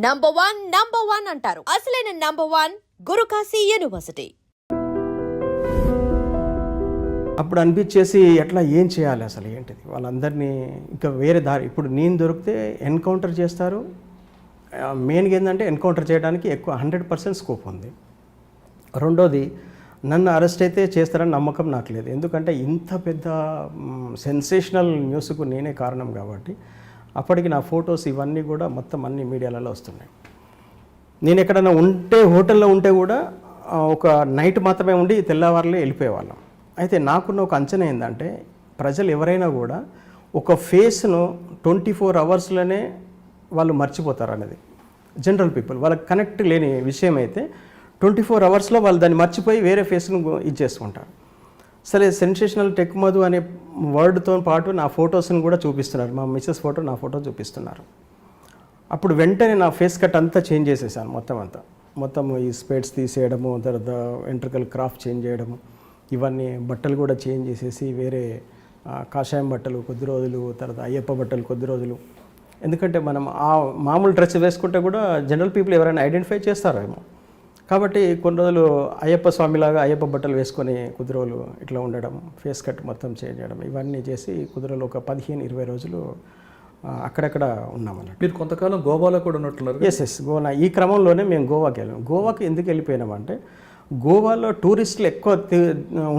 Number one అంటారు. అసలైన number one Guru Kashi university. అప్పుడు అనిపించేసి ఎట్లా ఏం చేయాలి అసలు ఏంటిది వాళ్ళందరినీ ఇంకా వేరే దారి. ఇప్పుడు నేను దొరికితే ఎన్కౌంటర్ చేస్తారు. మెయిన్గా ఏంటంటే ఎన్కౌంటర్ చేయడానికి ఎక్కువ 100% స్కోప్ ఉంది. రెండోది నన్ను అరెస్ట్ అయితే చేస్తారని నమ్మకం నాకు లేదు. ఎందుకంటే ఇంత పెద్ద సెన్సేషనల్ న్యూస్కు నేనే కారణం కాబట్టి అప్పటికి నా ఫొటోస్ ఇవన్నీ కూడా మొత్తం అన్ని మీడియాలలో వస్తున్నాయి. నేను ఎక్కడైనా ఉంటే హోటల్లో ఉంటే కూడా ఒక నైట్ మాత్రమే ఉండి తెల్లవారులే వెళ్ళిపోయేవాళ్ళం. అయితే నాకున్న ఒక అంచనా ఏంటంటే ప్రజలు ఎవరైనా కూడా ఒక ఫేస్ను 24 అవర్స్లోనే వాళ్ళు మర్చిపోతారు అనేది. జనరల్ పీపుల్ వాళ్ళకి కనెక్ట్ లేని విషయం అయితే 24 అవర్స్లో వాళ్ళు దాన్ని మర్చిపోయి వేరే ఫేస్ను ఇచ్చేసుకుంటారు. సరే, సెన్సేషనల్ టెక్ మధు అనే వర్డ్తో పాటు నా ఫొటోస్ని కూడా చూపిస్తున్నారు. మా మిస్సెస్ ఫోటో, నా ఫోటో చూపిస్తున్నారు. అప్పుడు వెంటనే నా ఫేస్ కట్ అంతా చేంజ్ చేసేసాను. మొత్తం ఈ స్పెట్స్ తీసేయడము, తర్వాత వెంట్రుకలు క్రాఫ్ట్ చేంజ్ చేయడము, ఇవన్నీ బట్టలు కూడా చేంజ్ చేసేసి వేరే కాషాయం బట్టలు కొద్ది రోజులు, తర్వాత అయ్యప్ప బట్టలు కొద్ది రోజులు. ఎందుకంటే మనం ఆ మామూలు డ్రెస్ వేసుకుంటే కూడా జనరల్ పీపుల్ ఎవరైనా ఐడెంటిఫై చేస్తారేమో. కాబట్టి కొన్ని రోజులు అయ్యప్ప స్వామిలాగా అయ్యప్ప బట్టలు వేసుకొని కొద్ది రోజులు ఇట్లా ఉండడం, ఫేస్ కట్ మొత్తం చేంజ్ చేయడం, ఇవన్నీ చేసి కొద్ది రోజులు ఒక 15-20 రోజులు అక్కడక్కడ ఉన్నామన్నట్టు. మీరు కొంతకాలం గోవాలో కూడా ఉన్నట్లున్నారు. ఎస్ గోవా. ఈ క్రమంలోనే మేము గోవాకి వెళ్ళాము. గోవాకి ఎందుకు వెళ్ళిపోయినామంటే గోవాలో టూరిస్టులు ఎక్కువ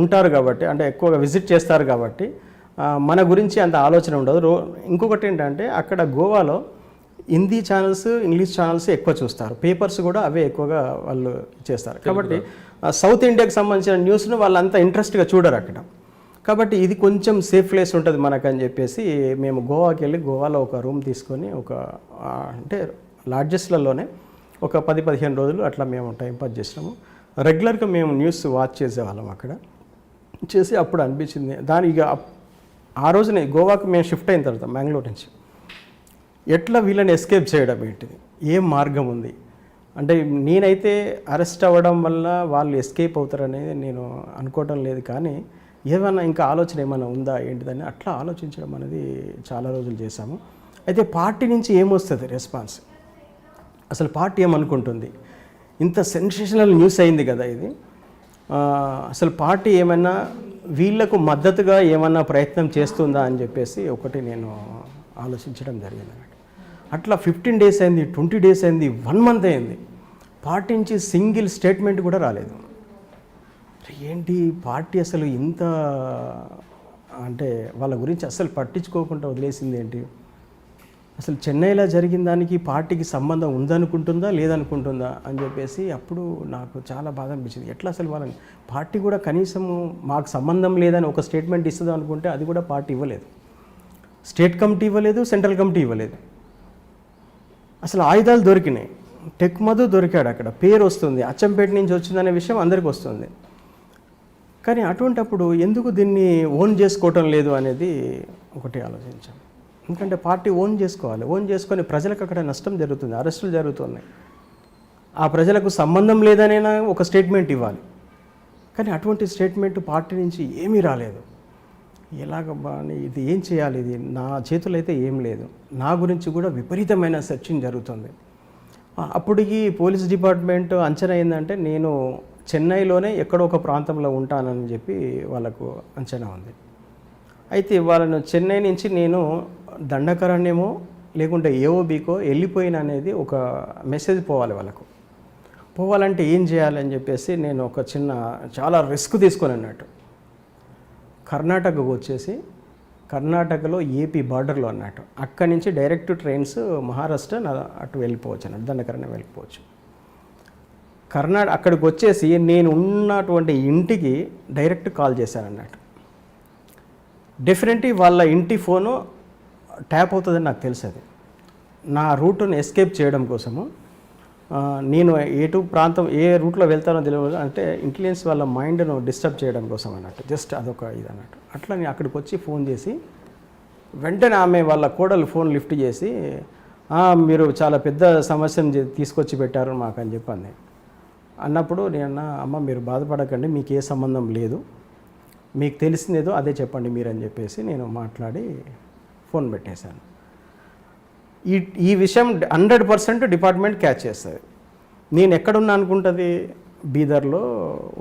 ఉంటారు కాబట్టి, అంటే ఎక్కువగా విజిట్ చేస్తారు కాబట్టి మన గురించి అంత ఆలోచన ఉండదు. ఇంకొకటి ఏంటంటే అక్కడ గోవాలో హిందీ ఛానల్స్, ఇంగ్లీష్ ఛానల్స్ ఎక్కువ చూస్తారు. పేపర్స్ కూడా అవే ఎక్కువగా వాళ్ళు చేస్తారు. కాబట్టి సౌత్ ఇండియాకి సంబంధించిన న్యూస్ను వాళ్ళు అంత ఇంట్రెస్ట్గా చూడరు అక్కడ. కాబట్టి ఇది కొంచెం సేఫ్ ప్లేస్ ఉంటుంది మనకు అని చెప్పేసి మేము గోవాకి వెళ్ళి గోవాలో ఒక రూమ్ తీసుకొని అంటే లాడ్జెస్లలోనే ఒక 10-15 రోజులు అట్లా మేము టైంపాస్ చేసినాము. రెగ్యులర్గా మేము న్యూస్ వాచ్ చేసేవాళ్ళం అక్కడ చేసి. అప్పుడు అనిపించింది ఇక ఆ రోజునే గోవాకి మేము షిఫ్ట్ అయిన తర్వాత మ్యాంగ్లూర్ నుంచి ఎట్లా వీళ్ళని ఎస్కేప్ చేయడం ఏంటిది, ఏం మార్గం ఉంది అంటే నేనైతే అరెస్ట్ అవ్వడం వల్ల వాళ్ళు ఎస్కేప్ అవుతారనేది నేను అనుకోవడం లేదు. కానీ ఏమైనా ఇంకా ఆలోచన ఏమైనా ఉందా ఏంటిదని అట్లా ఆలోచించడం అనేది చాలా రోజులు చేశాము. అయితే పార్టీ నుంచి ఏమొస్తుంది రెస్పాన్స్, అసలు పార్టీ ఏమనుకుంటుంది, ఇంత సెన్సేషనల్ న్యూస్ అయింది కదా ఇది, అసలు పార్టీ ఏమైనా వీళ్లకు మద్దతుగా ఏమన్నా ప్రయత్నం చేస్తుందా అని చెప్పేసి ఒకటి నేను ఆలోచించడం జరిగింది అన్నట్టు. అట్లా 15 days అయింది, 20 days అయింది, 1 month అయింది. పార్టీ నుంచి సింగిల్ స్టేట్మెంట్ కూడా రాలేదు. ఏంటి పార్టీ అసలు ఇంత అంటే వాళ్ళ గురించి అసలు పట్టించుకోకుండా వదిలేసింది ఏంటి, అసలు చెన్నైలో జరిగిన దానికి పార్టీకి సంబంధం ఉందనుకుంటుందా లేదనుకుంటుందా అని చెప్పేసి అప్పుడు నాకు చాలా బాధ అనిపించింది. ఎట్లా అసలు వాళ్ళని పార్టీ కూడా కనీసము మాకు సంబంధం లేదని ఒక స్టేట్మెంట్ ఇస్తుందా అనుకుంటే అది కూడా పార్టీ ఇవ్వలేదు. స్టేట్ కమిటీ ఇవ్వలేదు, సెంట్రల్ కమిటీ ఇవ్వలేదు. అసలు ఆయుధాలు దొరికినాయి, టెక్ మధు దొరికాడు, అక్కడ పేరు వస్తుంది, అచ్చంపేట నుంచి వచ్చిందనే విషయం అందరికీ వస్తుంది. కానీ అటువంటప్పుడు ఎందుకు దీన్ని ఓన్ చేసుకోవటం లేదు అనేది ఒకటి ఆలోచించాం. ఎందుకంటే పార్టీ ఓన్ చేసుకోవాలి, ఓన్ చేసుకొని ప్రజలకు అక్కడ నష్టం జరుగుతుంది, అరెస్టులు జరుగుతున్నాయి, ఆ ప్రజలకు సంబంధం లేదనైనా ఒక స్టేట్మెంట్ ఇవ్వాలి. కానీ అటువంటి స్టేట్మెంట్ పార్టీ నుంచి ఏమీ రాలేదు. ఎలాగబ్బా అని ఇది ఏం చేయాలి, ఇది నా చేతుల్లో అయితే ఏం లేదు. నా గురించి కూడా విపరీతమైన సెర్చింగ్ జరుగుతుంది. అప్పటికి పోలీస్ డిపార్ట్మెంట్ అంచనా ఏంటంటే నేను చెన్నైలోనే ఎక్కడో ఒక ప్రాంతంలో ఉంటానని చెప్పి వాళ్ళకు అంచనా ఉంది. అయితే వాళ్ళను చెన్నై నుంచి నేను దండకారణ్యమో లేకుంటే ఏఓబీకో వెళ్ళిపోయిన అనేది ఒక మెసేజ్ పోవాలి వాళ్ళకు. పోవాలంటే ఏం చేయాలని చెప్పేసి నేను ఒక చాలా రిస్క్ తీసుకొని అన్నట్టు కర్ణాటకకు వచ్చేసి, కర్ణాటకలో ఏపీ బార్డర్లో అన్నట్టు అక్కడి నుంచి డైరెక్ట్ ట్రైన్స్ మహారాష్ట్ర అటు వెళ్ళిపోవచ్చు అన్నట్టు, దండకారణ్యం వెళ్ళిపోవచ్చు. అక్కడికి వచ్చేసి నేను ఉన్నటువంటి ఇంటికి డైరెక్ట్ కాల్ చేశాను అన్నట్టు. డెఫినెట్లీ వాళ్ళ ఇంటి ఫోను ట్యాప్ అవుతుందని నాకు తెలుసు. నా రూట్ను ఎస్కేప్ చేయడం కోసము నేను ఏ రూట్లో వెళ్తానో తెలియదు, అంటే ఇంటెలిజెన్స్ వాళ్ళ మైండ్ను డిస్టర్బ్ చేయడం కోసం అన్నట్టు, జస్ట్ అదొక ఇది అన్నట్టు. అట్లా నేను అక్కడికి వచ్చి ఫోన్ చేసి వెంటనే ఆమె వాళ్ళ కోడలు ఫోన్ లిఫ్ట్ చేసి మీరు చాలా పెద్ద సమస్యను తీసుకొచ్చి పెట్టారు మాకు అని చెప్పింది. అన్నప్పుడు నేను అమ్మ మీరు బాధపడకండి, మీకు ఏ సంబంధం లేదు, మీకు తెలిసిందేదో అదే చెప్పండి మీరు అని చెప్పేసి నేను మాట్లాడి ఫోన్ పెట్టేశాను. ఈ విషయం 100% డిపార్ట్మెంట్ క్యాచ్ చేస్తుంది. నేను ఎక్కడున్నా అనుకుంటుంది, బీదర్లో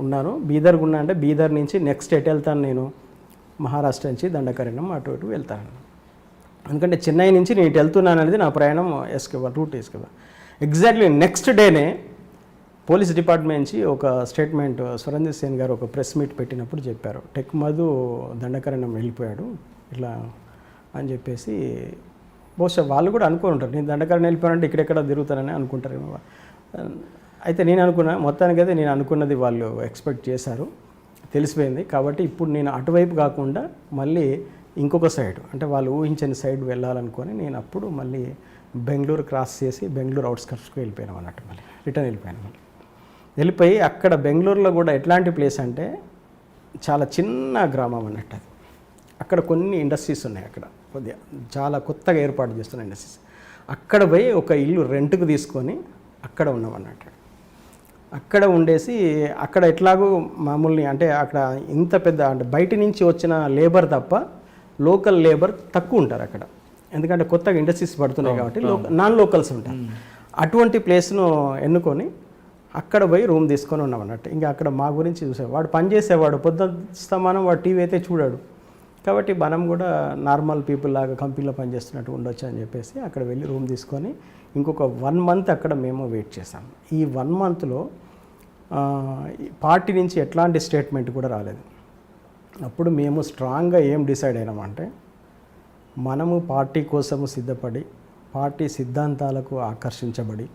ఉన్నాను. బీదర్కి ఉన్నా అంటే బీదర్ నుంచి నెక్స్ట్ ఎటు వెళ్తాను, నేను మహారాష్ట్ర నుంచి దండకారణ్యం అటు ఇటు వెళ్తాను. ఎందుకంటే చెన్నై నుంచి నేను ఇటు వెళ్తున్నాను అనేది నా ప్రయాణం రూట్ వేసుకోవాలి. ఎగ్జాక్ట్లీ నెక్స్ట్ డేనే పోలీస్ డిపార్ట్మెంట్ నుంచి ఒక స్టేట్మెంట్ సురంజిత్ సేన్ గారు ఒక ప్రెస్ మీట్ పెట్టినప్పుడు చెప్పారు, టెక్ మధు దండకారణ్యం వెళ్ళిపోయాడు ఇట్లా అని చెప్పేసి. బహుశా వాళ్ళు కూడా అనుకుని ఉంటారు, నేను దండకారణ్యం వెళ్ళిపోయానంటే ఇక్కడెక్కడ తిరుగుతానని అనుకుంటారేమో. అయితే నేను అనుకున్నా, మొత్తానికి అయితే నేను అనుకున్నది వాళ్ళు ఎక్స్పెక్ట్ చేశారు, తెలిసిపోయింది. కాబట్టి ఇప్పుడు నేను అటువైపు కాకుండా మళ్ళీ ఇంకొక సైడ్, అంటే వాళ్ళు ఊహించని సైడ్ వెళ్ళాలనుకొని నేను అప్పుడు మళ్ళీ బెంగళూరు క్రాస్ చేసి బెంగళూరు అవుట్స్కట్స్కి వెళ్ళిపోయాను అన్నట్టు. మళ్ళీ రిటర్న్ వెళ్ళిపోయాను. మళ్ళీ వెళ్ళిపోయి అక్కడ బెంగళూరులో కూడా ఎట్లాంటి ప్లేస్ అంటే చాలా చిన్న గ్రామం అన్నట్టు అది. అక్కడ కొన్ని ఇండస్ట్రీస్ ఉన్నాయి, అక్కడ కొద్దిగా చాలా కొత్తగా ఏర్పాటు చేస్తున్న ఇండస్ట్రీస్. అక్కడ పోయి ఒక ఇల్లు రెంట్కు తీసుకొని అక్కడ ఉన్నాం అన్నట్టు. అక్కడ ఉండేసి అక్కడ ఎట్లాగో మామూలుని అంటే అక్కడ ఇంత పెద్ద అంటే బయట నుంచి వచ్చిన లేబర్ తప్ప లోకల్ లేబర్ తక్కువ ఉంటారు అక్కడ, ఎందుకంటే కొత్తగా ఇండస్ట్రీస్ పడుతున్నాయి కాబట్టి నాన్ లోకల్స్ ఉంటారు. అటువంటి ప్లేస్ను ఎన్నుకొని అక్కడ పోయి రూమ్ తీసుకొని ఉన్నాం అన్నట్టు. ఇంకా అక్కడ మా గురించి చూసేవాడు, వాడు పని చేసేవాడు, పొద్దుస్తమానం వాడు టీవీ అయితే చూడాడు. కాబట్టి మనం కూడా నార్మల్ పీపుల్ లాగా కంపెనీలో పనిచేస్తున్నట్టు ఉండొచ్చు అని చెప్పేసి అక్కడ వెళ్ళి రూమ్ తీసుకొని ఇంకొక 1 month అక్కడ మేము వెయిట్ చేసాం. ఈ 1 monthలో పార్టీ నుంచి ఎట్లాంటి స్టేట్మెంట్ కూడా రాలేదు. అప్పుడు మేము స్ట్రాంగ్గా ఏం డిసైడ్ అయినామంటే, మనము పార్టీ కోసము సిద్ధపడి పార్టీ సిద్ధాంతాలకు ఆకర్షించబడి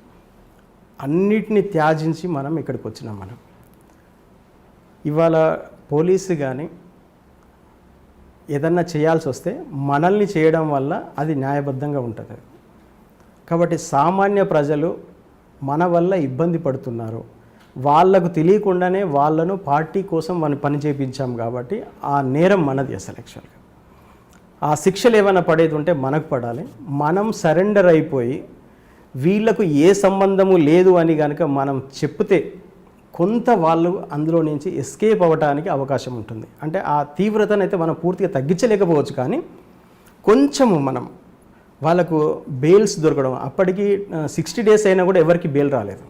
అన్నిటిని త్యాజించి మనం ఇక్కడికి వచ్చినాం. మనం ఇవాళ పోలీసు కానీ ఏదన్నా చేయాల్సి వస్తే మనల్ని చేయడం వల్ల అది న్యాయబద్ధంగా ఉంటుంది. కాబట్టి సామాన్య ప్రజలు మన వల్ల ఇబ్బంది పడుతున్నారు, వాళ్లకు తెలియకుండానే వాళ్ళను పార్టీ కోసం మనం పని చేయించాం కాబట్టి ఆ నేరం మనది అసలు. యాక్చువల్గా ఆ శిక్షలు ఏమైనా పడేది ఉంటే మనకు పడాలి. మనం సరెండర్ అయిపోయి వీళ్లకు ఏ సంబంధము లేదు అని కనుక మనం చెప్తే కొంత వాళ్ళు అందులో నుంచి ఎస్కేప్ అవ్వడానికి అవకాశం ఉంటుంది. అంటే ఆ తీవ్రతను అయితే మనం పూర్తిగా తగ్గించలేకపోవచ్చు, కానీ కొంచెము మనం వాళ్ళకు బెయిల్స్ దొరకడం. అప్పటికి 60 days అయినా కూడా ఎవరికి బెయిల్ రాలేదు.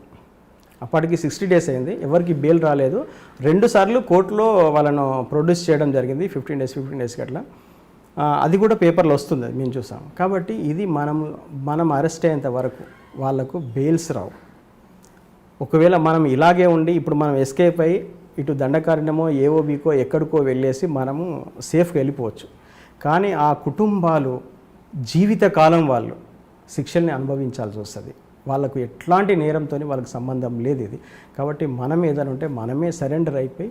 అప్పటికి 60 days అయింది, ఎవరికి బెయిల్ రాలేదు. 2 సార్లు కోర్టులో వాళ్ళను ప్రొడ్యూస్ చేయడం జరిగింది, 15 days అట్లా. అది కూడా పేపర్లో వస్తుంది, అది మేము చూసాం. కాబట్టి ఇది మనం అరెస్ట్ అయ్యేంత వరకు వాళ్ళకు బెయిల్స్ రావు. ఒకవేళ మనం ఇలాగే ఉండి ఇప్పుడు మనం ఎస్కేప్ అయ్యి ఇటు దండకారణ్యమో ఏఓబీకో ఎక్కడికో వెళ్ళేసి మనము సేఫ్గా వెళ్ళిపోవచ్చు. కానీ ఆ కుటుంబాలు జీవితకాలం వాళ్ళు శిక్షల్ని అనుభవించాల్సి వస్తుంది. వాళ్ళకు ఎట్లాంటి నేరంతో వాళ్ళకి సంబంధం లేదు ఇది. కాబట్టి మనం ఏదైనా ఉంటే మనమే సరెండర్ అయిపోయి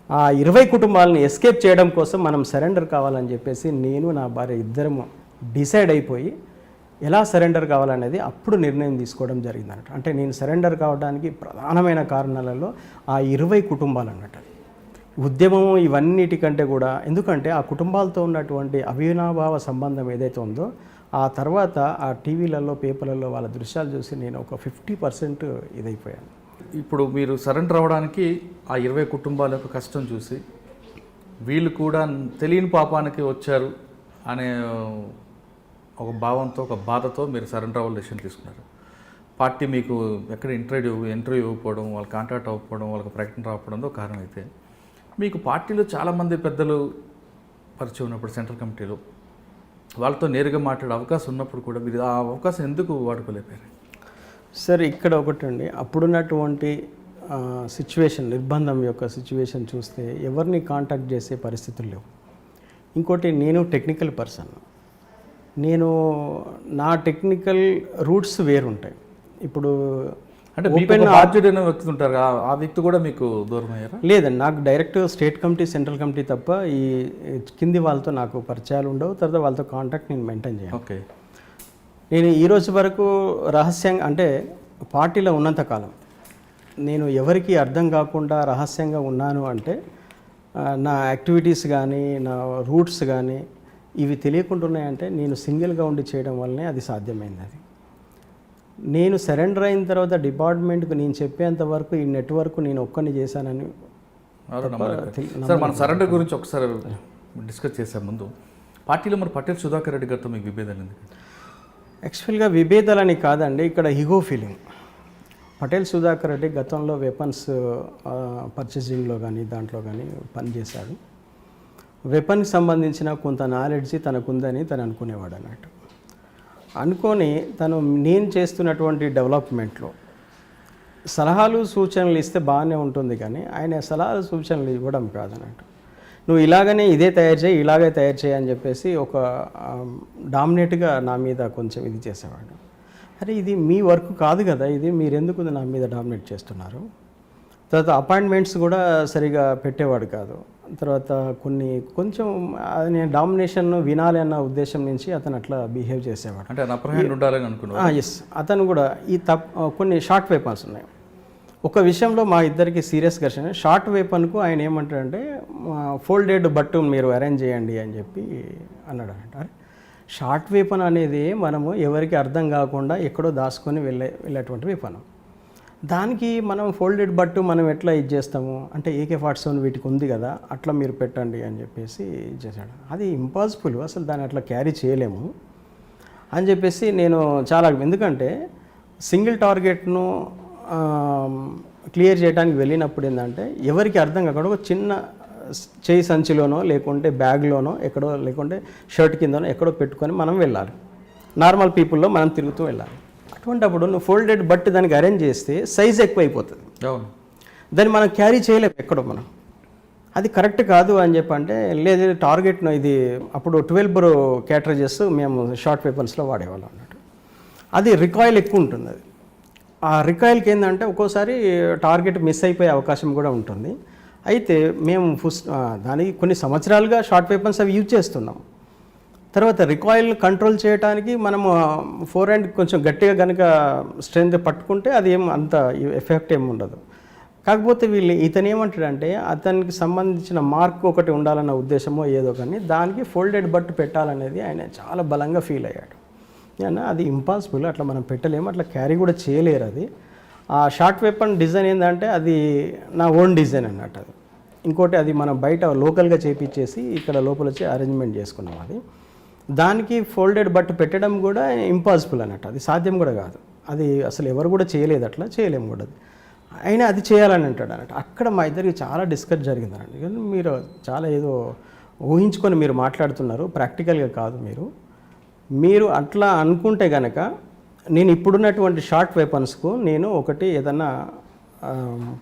ఆ 20 కుటుంబాలను ఎస్కేప్ చేయడం కోసం మనం సరెండర్ కావాలని చెప్పేసి నేను నా భార్య ఇద్దరము డిసైడ్ అయిపోయి ఎలా సరెండర్ కావాలనేది అప్పుడు నిర్ణయం తీసుకోవడం జరిగింది అన్నట్టు. అంటే నేను సరెండర్ కావడానికి ప్రధానమైన కారణాలలో ఆ 20 కుటుంబాలు అన్నట్టు. ఉద్యమము ఇవన్నిటికంటే కూడా, ఎందుకంటే ఆ కుటుంబాలతో ఉన్నటువంటి అవినాభావ సంబంధం ఏదైతే ఉందో ఆ తర్వాత ఆ టీవీలలో పేపర్లలో వాళ్ళ దృశ్యాలు చూసి నేను ఒక 50% ఇదైపోయాను. ఇప్పుడు మీరు సరెండర్ అవ్వడానికి ఆ 20 కుటుంబాల యొక్క కష్టం చూసి వీళ్ళు కూడా తెలియని పాపానికి వచ్చారు అనే ఒక భావంతో, ఒక బాధతో మీరు సరెండర్ అవ్వాలి డెసిషన్ తీసుకున్నారు. పార్టీ మీకు ఎక్కడ ఇంటర్వ్యూ ఇవ్వకపోవడం, వాళ్ళ కాంటాక్ట్ అవ్వకపోవడం, వాళ్ళకి ప్రకటన రాకపోవడంతో కారణం అయితే, మీకు పార్టీలో చాలామంది పెద్దలు పరిచయం ఉన్నప్పుడు సెంట్రల్ కమిటీలో వాళ్ళతో నేరుగా మాట్లాడే అవకాశం ఉన్నప్పుడు కూడా మీరు ఆ అవకాశం ఎందుకు వాడుకోలేపారు? సార్ ఇక్కడ ఒకటండి, అప్పుడున్నటువంటి సిచ్యువేషన్, నిర్బంధం యొక్క సిచ్యువేషన్ చూస్తే ఎవరిని కాంటాక్ట్ చేసే పరిస్థితులు లేవు. ఇంకోటి, నేను టెక్నికల్ పర్సన్, నా టెక్నికల్ రూట్స్ వేరుంటాయి. ఇప్పుడు అంటే ఓపెన్ బాధ్యుడు అనే వ్యక్తి ఉంటారు, ఆ వ్యక్తి కూడా మీకు దూరం అయ్యారా? లేదండి, నాకు direct state committee, central committee తప్ప ఈ కింది వాళ్ళతో నాకు పరిచయాలు ఉండవు. తర్వాత వాళ్ళతో కాంటాక్ట్ నేను మెయింటైన్ చేయను. ఓకే. నేను ఈరోజు వరకు రహస్యంగా, అంటే పార్టీలో ఉన్నంతకాలం నేను ఎవరికి అర్థం కాకుండా రహస్యంగా ఉన్నాను అంటే నా యాక్టివిటీస్ కానీ నా రూట్స్ కానీ ఇవి తెలియకుండా ఉన్నాయంటే నేను సింగిల్గా ఉండి చేయడం వల్లనే అది సాధ్యమైంది. అది నేను సరెండర్ అయిన తర్వాత డిపార్ట్మెంట్కి నేను చెప్పేంత వరకు ఈ నెట్వర్క్ నేను ఒక్కరిని చేశానని. సార్, మన సరెండర్ గురించి ఒకసారి డిస్కస్ చేసే ముందు పార్టీలో మరి పటేల్ సుధాకర్ రెడ్డి గారితో మీకు విభేదం ఎందుకు? యాక్చువల్గా విభేదాలని కాదండి, ఇక్కడ ఈగో ఫీలింగ్. పటేల్ సుధాకర్ రెడ్డి గతంలో వెపన్స్ పర్చేసింగ్లో కానీ దాంట్లో కానీ పనిచేశాడు. వెపన్కి సంబంధించిన కొంత నాలెడ్జ్ తనకుందని తను అనుకునేవాడు అన్నట్టు. అనుకొని తను నేను చేస్తున్నటువంటి డెవలప్మెంట్లో సలహాలు సూచనలు ఇస్తే బాగానే ఉంటుంది, కానీ ఆయన సలహాలు సూచనలు ఇవ్వడం కాదన్నట్టు. నువ్వు ఇలాగనే ఇదే తయారు చేయి, ఇలాగే తయారు చేయి అని చెప్పేసి ఒక డామినేట్గా నా మీద కొంచెం ఇది చేసేవాడు. అరే ఇది మీ వర్క్ కాదు కదా, ఇది మీరెందుకు నా మీద డామినేట్ చేస్తున్నారు. తర్వాత అపాయింట్మెంట్స్ కూడా సరిగా పెట్టేవాడు కాదు. తర్వాత కొంచెం నేను డామినేషన్ వినాలి అన్న ఉద్దేశం నుంచి అతను అట్లా బిహేవ్ చేసేవాడు. అంటే అప్పర్ హ్యాండ్ ఉండాలని అనుకున్నాను. ఎస్, అతను కూడా ఈ కొన్ని షార్ట్ వెపన్స్ ఉన్నాయి. ఒక విషయంలో మా ఇద్దరికి సీరియస్ ఘర్షణ. షార్ట్ వెపన్కు ఆయన ఏమంటాడంటే ఫోల్డెడ్ బట్టు మీరు అరేంజ్ చేయండి అని చెప్పి అన్నాడు. అంటారు షార్ట్ వెపన్ అనేది మనము ఎవరికి అర్థం కాకుండా ఎక్కడో దాచుకొని వెళ్ళేటువంటి వెపన్. దానికి మనం ఫోల్డెడ్ బట్టు మనం ఎట్లా ఇది చేస్తాము అంటే AK-47 వీటికి ఉంది కదా, అట్లా మీరు పెట్టండి అని చెప్పేసి చేశాడు. అది ఇంపాసిబుల్, అసలు దాన్ని అట్లా క్యారీ చేయలేము అని చెప్పేసి నేను చాలా, ఎందుకంటే సింగిల్ టార్గెట్ను క్లియర్ చేయడానికి వెళ్ళినప్పుడు ఏంటంటే ఎవరికి అర్థం కాకుండా ఒక చిన్న చేయి సంచిలోనో లేకుంటే బ్యాగ్లోనో ఎక్కడో లేకుంటే షర్ట్ కిందనో ఎక్కడో పెట్టుకొని మనం వెళ్ళాలి. నార్మల్ పీపుల్లో మనం తిరుగుతూ వెళ్ళాలి. అటువంటిప్పుడు నువ్వు ఫోల్డెడ్ బట్టి దానికి అరేంజ్ చేస్తే సైజ్ ఎక్కువ అయిపోతుంది, దాన్ని మనం క్యారీ చేయలేము ఎక్కడో మనం. అది కరెక్ట్ కాదు అని చెప్పంటే లేదు టార్గెట్ను ఇది అప్పుడు 12 క్యాటరేజెస్ మేము షార్ట్ వెపన్స్లో వాడేవాళ్ళం అన్నట్టు. అది రికాయిల్ ఎక్కువ ఉంటుంది. అది ఆ రికాయిల్కి ఏంటంటే ఒక్కోసారి టార్గెట్ మిస్ అయిపోయే అవకాశం కూడా ఉంటుంది. అయితే మేము దానికి కొన్ని సంవత్సరాలుగా షార్ట్ వెపన్స్ అవి యూజ్ చేస్తున్నాం. తర్వాత రికాయిల్ కంట్రోల్ చేయడానికి మనము ఫోర్ హ్యాండ్ కొంచెం గట్టిగా కనుక స్ట్రెంత్ పట్టుకుంటే అది ఏం అంత ఎఫెక్ట్ ఏమి ఉండదు. కాకపోతే ఇతను ఏమంటాడంటే అతనికి సంబంధించిన మార్క్ ఒకటి ఉండాలన్న ఉద్దేశమో ఏదో, కానీ దానికి ఫోల్డెడ్ బట్టు పెట్టాలనేది ఆయన చాలా బలంగా ఫీల్ అయ్యాడు. అది ఇంపాసిబుల్, అట్లా మనం పెట్టలేము, అట్లా క్యారీ కూడా చేయలేరు. అది ఆ షార్ట్ వెపన్ డిజైన్ ఏంటంటే అది నా ఓన్ డిజైన్ అన్నట్టు. అది ఇంకోటి అది మనం బయట లోకల్గా చేపించేసి ఇక్కడ లోపల వచ్చి అరేంజ్మెంట్ చేసుకున్నాం. అది దానికి ఫోల్డెడ్ బట్టు పెట్టడం కూడా ఇంపాసిబుల్ అన్నట్టు, అది సాధ్యం కూడా కాదు. అది అసలు ఎవరు కూడా చేయలేదు, అట్లా చేయలేము కూడా. అది అయినా అది చేయాలని అంటాడు అన్నట్టు. అక్కడ మా ఇద్దరికి చాలా డిస్కస్ జరిగిందనండి. మీరు చాలా ఏదో ఊహించుకొని మీరు మాట్లాడుతున్నారు, ప్రాక్టికల్గా కాదు. మీరు అట్లా అనుకుంటే కనుక నేను ఇప్పుడున్నటువంటి షార్ట్ వెపన్స్కు నేను ఒకటి ఏదన్నా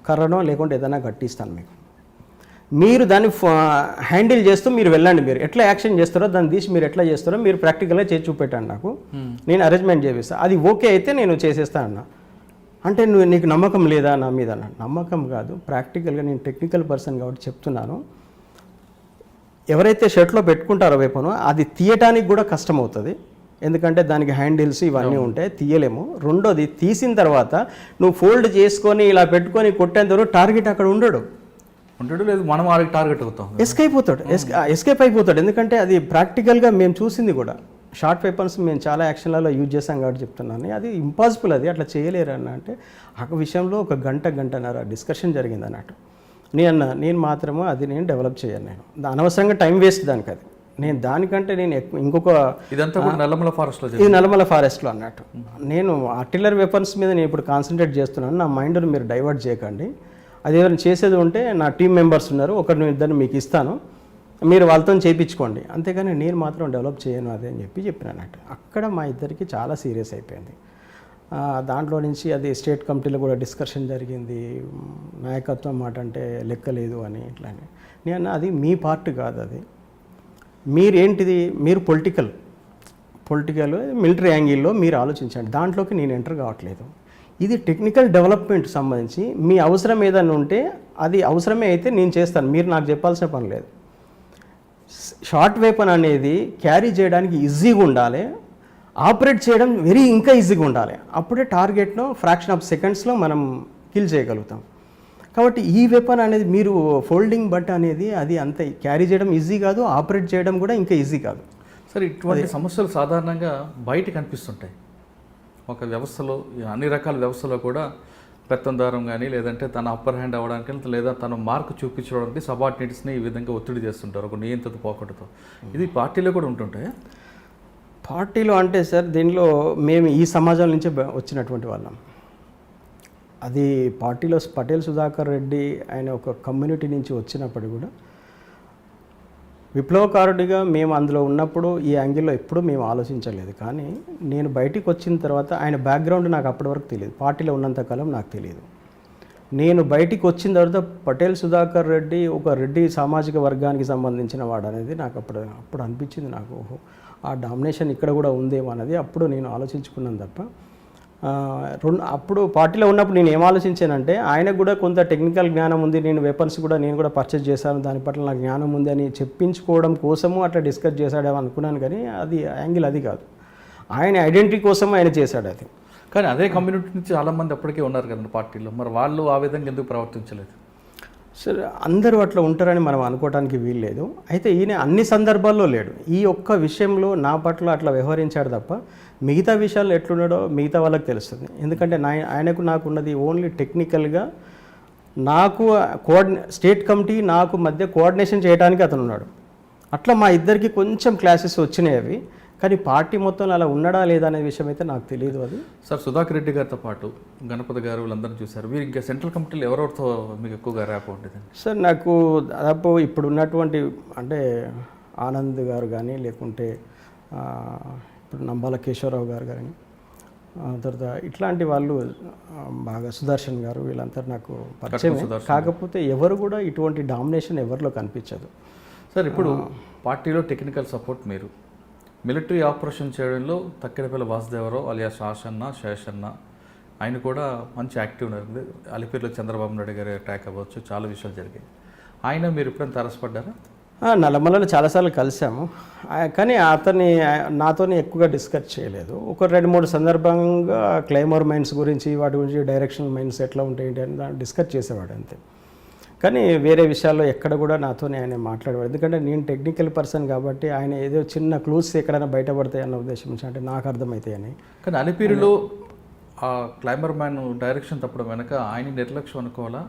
కర్రనో లేకుంటే ఏదైనా కట్టిస్తాను మీకు. మీరు దాన్ని హ్యాండిల్ చేస్తూ మీరు వెళ్ళండి. మీరు ఎట్లా యాక్షన్ చేస్తారో దాన్ని తీసి మీరు ఎట్లా చేస్తారో మీరు ప్రాక్టికల్గా చేసి చూపెట్టండి నాకు, నేను అరేంజ్మెంట్ చేపిస్తాను. అది ఓకే అయితే నేను చేసేస్తాను అన్న. అంటే నీకు నమ్మకం లేదా నా మీద అన్న. నమ్మకం కాదు, ప్రాక్టికల్గా నేను టెక్నికల్ పర్సన్ కాబట్టి చెప్తున్నాను. ఎవరైతే షర్ట్లో పెట్టుకుంటారో వెపన్ అది తీయటానికి కూడా కష్టం అవుతుంది, ఎందుకంటే దానికి హ్యాండిల్స్ ఇవన్నీ ఉంటాయి, తీయలేము. రెండోది తీసిన తర్వాత నువ్వు ఫోల్డ్ చేసుకొని ఇలా పెట్టుకొని కొట్టేంతవరకు టార్గెట్ అక్కడ ఉండడు లేదు, మనం వాళ్ళకి టార్గెట్ అవుతాం, ఎస్కేప్ అయిపోతాడు. ఎందుకంటే అది ప్రాక్టికల్గా మేము చూసింది కూడా. షార్ట్ వెపన్స్ మేము చాలా యాక్షన్లలో యూజ్ చేసాం కాబట్టి చెప్తున్నాను. అది ఇంపాసిబుల్, అది అట్లా చేయలేరు అన్న. అంటే ఆ విషయంలో ఒక గంటన్నర డిస్కషన్ జరిగింది అన్నట్టు. నేను మాత్రము అది నేను డెవలప్ చేయను. నేను అనవసరంగా టైం వేస్ట్ దానికి. అది నేను దానికంటే నేను ఇంకొక ఇదంతా నల్లమల ఫారెస్ట్లో, ఇది నల్లమల ఫారెస్ట్లో అన్నట్టు. నేను ఆర్టిలరీ వెపన్స్ మీద నేను ఇప్పుడు కాన్సన్ట్రేట్ చేస్తున్నాను. నా మైండ్ను మీరు డైవర్ట్ చేయకండి. అది ఏదైనా చేసేది ఉంటే నా టీం మెంబర్స్ ఉన్నారు, ఒకరిని ఇద్దరిని మీకు ఇస్తాను, మీరు వాళ్ళతో చేయించుకోండి, అంతేగాని నేను మాత్రం డెవలప్ చేయను అదే అని చెప్పినానట్టు. అక్కడ మా ఇద్దరికి చాలా సీరియస్ అయిపోయింది. దాంట్లో నుంచి అది స్టేట్ కమిటీలో కూడా డిస్కషన్ జరిగింది. నాయకత్వం మాట అంటే లెక్కలేదు అని ఇట్లానే. నేను అది మీ పార్ట్ కాదు, అది మీరేంటిది, మీరు పొలిటికల్ మిలిటరీ యాంగిల్లో మీరు ఆలోచించండి, దాంట్లోకి నేను ఎంటర్ కావట్లేదు. ఇది టెక్నికల్ డెవలప్మెంట్ సంబంధించి మీ అవసరం ఏదైనా ఉంటే అది అవసరమే అయితే నేను చేస్తాను, మీరు నాకు చెప్పాల్సిన పని లేదు. షార్ట్ వెపన్ అనేది క్యారీ చేయడానికి ఈజీగా ఉండాలి, ఆపరేట్ చేయడం ఇంకా ఈజీగా ఉండాలి. అప్పుడే టార్గెట్ను ఫ్రాక్షన్ ఆఫ్ సెకండ్స్లో మనం కిల్ చేయగలుగుతాం. కాబట్టి ఈ వెపన్ అనేది మీరు ఫోల్డింగ్ బట్ అనేది అది అంత క్యారీ చేయడం ఈజీ కాదు, ఆపరేట్ చేయడం కూడా ఇంకా ఈజీ కాదు. సరే, ఇటువంటి సమస్యలు సాధారణంగా బయట కనిపిస్తుంటాయి. ఒక వ్యవస్థలో, అన్ని రకాల వ్యవస్థలో కూడా పెత్తందారం కానీ లేదంటే తన అప్పర్ హ్యాండ్ అవ్వడానికి లేదా తన మార్క్ చూపించడానికి సబార్డినేట్స్ని ఈ విధంగా ఒత్తిడి చేస్తుంటారు ఒక నియంత్రిత పోకడతో. ఇది పార్టీలో కూడా ఉంటుంటాయి. పార్టీలో అంటే సార్ దీనిలో మేము ఈ సమాజం నుంచే వచ్చినటువంటి వాళ్ళం. అది పార్టీలో పటేల్ సుధాకర్ రెడ్డి ఆయన ఒక కమ్యూనిటీ నుంచి వచ్చినప్పుడు కూడా విప్లవకారుడిగా మేము అందులో ఉన్నప్పుడు ఈ యాంగిల్లో ఎప్పుడూ మేము ఆలోచించలేదు. కానీ నేను బయటికి వచ్చిన తర్వాత ఆయన బ్యాక్గ్రౌండ్ నాకు అప్పటి వరకు తెలియదు, పార్టీలో ఉన్నంతకాలం నాకు తెలియదు. నేను బయటికి వచ్చిన తర్వాత పటేల్ సుధాకర్ రెడ్డి ఒక రెడ్డి సామాజిక వర్గానికి సంబంధించిన వాడు అనేది నాకు అప్పుడు అనిపించింది. నాకు ఓహో ఆ డామినేషన్ ఇక్కడ కూడా ఉందేమో అనేది అప్పుడు నేను ఆలోచించుకున్నాను తప్ప అప్పుడు పార్టీలో ఉన్నప్పుడు నేను ఏం ఆలోచించానంటే ఆయనకు కూడా కొంత టెక్నికల్ జ్ఞానం ఉంది, నేను వెపన్స్ కూడా నేను కూడా పర్చేజ్ చేశాను, దాని పట్ల నాకు జ్ఞానం ఉంది అని చెప్పించుకోవడం కోసము అట్లా డిస్కస్ చేశాడేమో అనుకున్నాను. కానీ అది యాంగిల్ అది కాదు, ఆయన ఐడెంటిటీ కోసం ఆయన చేశాడు అది. కానీ అదే కమ్యూనిటీ నుంచి చాలామంది అప్పటికే ఉన్నారు కదండి పార్టీలో, మరి వాళ్ళు ఆ విధంగా ఎందుకు ప్రవర్తించలేదు? సరే అందరూ అట్లా ఉంటారని మనం అనుకోవడానికి వీల్లేదు. అయితే ఈయన అన్ని సందర్భాల్లో లేడు, ఈ ఒక్క విషయంలో నా పట్ల అట్లా వ్యవహరించాడు తప్ప మిగతా విషయాలు ఎట్లున్నాడో మిగతా వాళ్ళకి తెలుస్తుంది. ఎందుకంటే ఆయనకు నాకు ఉన్నది ఓన్లీ టెక్నికల్గా నాకు స్టేట్ కమిటీ నాకు మధ్య కోఆర్డినేషన్ చేయడానికి అతను ఉన్నాడు. అట్లా మా ఇద్దరికి కొంచెం క్లాసెస్ వచ్చినాయి అవి. కానీ పార్టీ మొత్తంలో అలా ఉన్నాడా లేదా అనే విషయం అయితే నాకు తెలియదు. అది సార్ సుధాకర్ రెడ్డి గారితో పాటు గణపతి గారు వీళ్ళందరూ చూశారు, వీరు ఇంకా సెంట్రల్ కమిటీలో ఎవరెవరితో మీకు ఎక్కువగా ర్యాప్ ఉంటుంది? సార్ నాకు దాదాపు ఇప్పుడు ఉన్నటువంటి అంటే ఆనంద్ గారు కానీ లేకుంటే ఇప్పుడు నంబాల కేశవరావు గారు కానీ తర్వాత ఇట్లాంటి వాళ్ళు బాగా సుదర్శన్ గారు వీళ్ళంతా నాకు పరిచయం. కాకపోతే ఎవరు కూడా ఇటువంటి డామినేషన్ ఎవరిలో కనిపించదు. సార్ ఇప్పుడు పార్టీలో టెక్నికల్ సపోర్ట్ మీరు, మిలిటరీ ఆపరేషన్ చేయడంలో తక్కెడపల్లి వాసుదేవరావు అలియాస్ ఆశన్న శేషన్న ఆయన కూడా మంచి యాక్టివ్ ఉన్నారు. అలిపిరిలో చంద్రబాబు నాయుడు గారి అటాక్ అవ్వచ్చు, చాలా విషయాలు జరిగాయి. ఆయన మీరు ఎప్పుడైనా తారసపడ్డారా? నల్లమల్లలో చాలాసార్లు కలిసాము, కానీ నాతో ఎక్కువగా డిస్కస్ చేయలేదు. ఒక 2-3 సందర్భంగా క్లైమర్ మైన్స్ గురించి వాటి గురించి డైరెక్షనల్ మైన్స్ ఎట్లా ఉంటాయి అని దాన్ని డిస్కస్ చేసేవాడు అంతే. కానీ వేరే విషయాల్లో ఎక్కడ కూడా నాతో ఆయన మాట్లాడేవాడు. ఎందుకంటే నేను టెక్నికల్ పర్సన్ కాబట్టి ఆయన ఏదో చిన్న క్లూస్ ఎక్కడైనా బయటపడతాయి అన్న ఉద్దేశం నుంచి అంటే నాకు అర్థమవుతాయని. కానీ అలిపిరిలో ఆ క్లైమర్ మ్యాన్ డైరెక్షన్ తప్పడం వెనక ఆయన నిర్లక్ష్యం అనుకోవాలా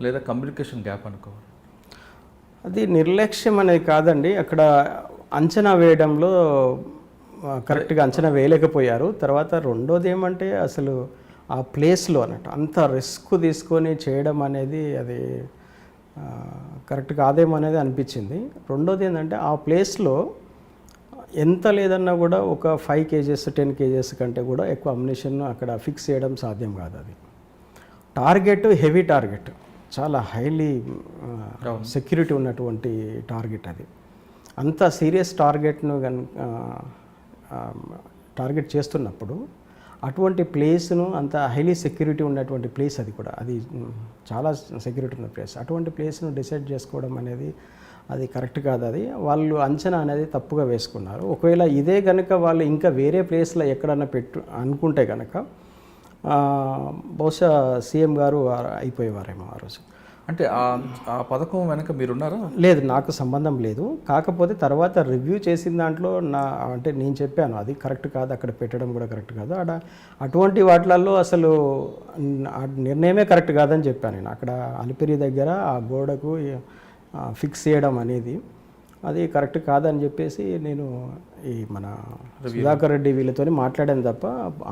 లేదా కమ్యూనికేషన్ గ్యాప్ అనుకోవాలా? అది నిర్లక్ష్యం అనేది కాదండి, అక్కడ అంచనా వేయడంలో కరెక్ట్గా అంచనా వేయలేకపోయారు. తర్వాత రెండోది ఏమంటే అసలు ఆ ప్లేస్లో అన్నట్టు అంత రిస్క్ తీసుకొని చేయడం అనేది అది కరెక్ట్ కాదేమో అనేది అనిపించింది. రెండోది ఏంటంటే ఆ ప్లేస్లో ఎంత లేదన్నా కూడా ఒక 5 kgs 10 kgs కంటే కూడా ఎక్కువ అమ్యునిషన్ అక్కడ ఫిక్స్ చేయడం సాధ్యం కాదు. అది టార్గెట్ హెవీ టార్గెట్, చాలా హైలీ సెక్యూరిటీ ఉన్నటువంటి టార్గెట్. అది అంత సీరియస్ టార్గెట్ను టార్గెట్ చేస్తున్నప్పుడు అటువంటి ప్లేస్ను అంత హైలీ సెక్యూరిటీ ఉన్నటువంటి ప్లేస్, అది కూడా అది చాలా సెక్యూరిటీ ఉన్న ప్లేస్, అటువంటి ప్లేస్ను డిసైడ్ చేసుకోవడం అనేది అది కరెక్ట్ కాదు. అది వాళ్ళు అంచనా అనేది తప్పుగా వేసుకున్నారు. ఒకవేళ ఇదే కనుక వాళ్ళు ఇంకా వేరే ప్లేస్లో ఎక్కడన్నా అనుకుంటే కనుక బహుశా సీఎం గారు అయిపోయేవారేమో ఆ రోజు. అంటే ఆ పథకం వెనక మీరున్నారా? లేదు, నాకు సంబంధం లేదు. కాకపోతే తర్వాత రివ్యూ చేసిన దాంట్లో అంటే నేను చెప్పాను అది కరెక్ట్ కాదు, అక్కడ పెట్టడం కూడా కరెక్ట్ కాదు, అటువంటి వాటిలలో అసలు నిర్ణయమే కరెక్ట్ కాదని చెప్పాను నేను. అక్కడ అలిపిరి దగ్గర ఆ గోడకు ఫిక్స్ చేయడం అనేది అది కరెక్ట్ కాదని చెప్పేసి నేను ఈ మన సుధాకర్ రెడ్డి వీళ్ళతో మాట్లాడాను తప్ప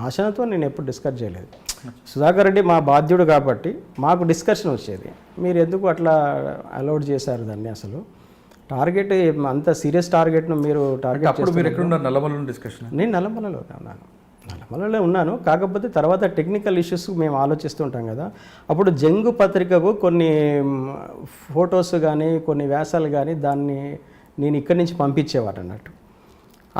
ఆశతో నేను ఎప్పుడు డిస్కస్ చేయలేదు. సుధాకర్ రెడ్డి మా బాధ్యుడు కాబట్టి మాకు డిస్కషన్ వచ్చేది, మీరు ఎందుకు అట్లా అలౌడ్ చేశారు దాన్ని, అసలు టార్గెట్ అంత సీరియస్ టార్గెట్ను మీరు అప్పుడు మీరు ఎక్కడున్నారు? నల్లమలలో డిస్కషన్? నేను నల్లమలలో ఉన్నాను. కాకపోతే తర్వాత టెక్నికల్ ఇష్యూస్ మేము ఆలోచిస్తుంటాం కదా, అప్పుడు జంగు పత్రికకు కొన్ని ఫొటోస్ కానీ కొన్ని వ్యాసాలు కానీ దాన్ని నేను ఇక్కడి నుంచి పంపించేవాడు అన్నట్టు.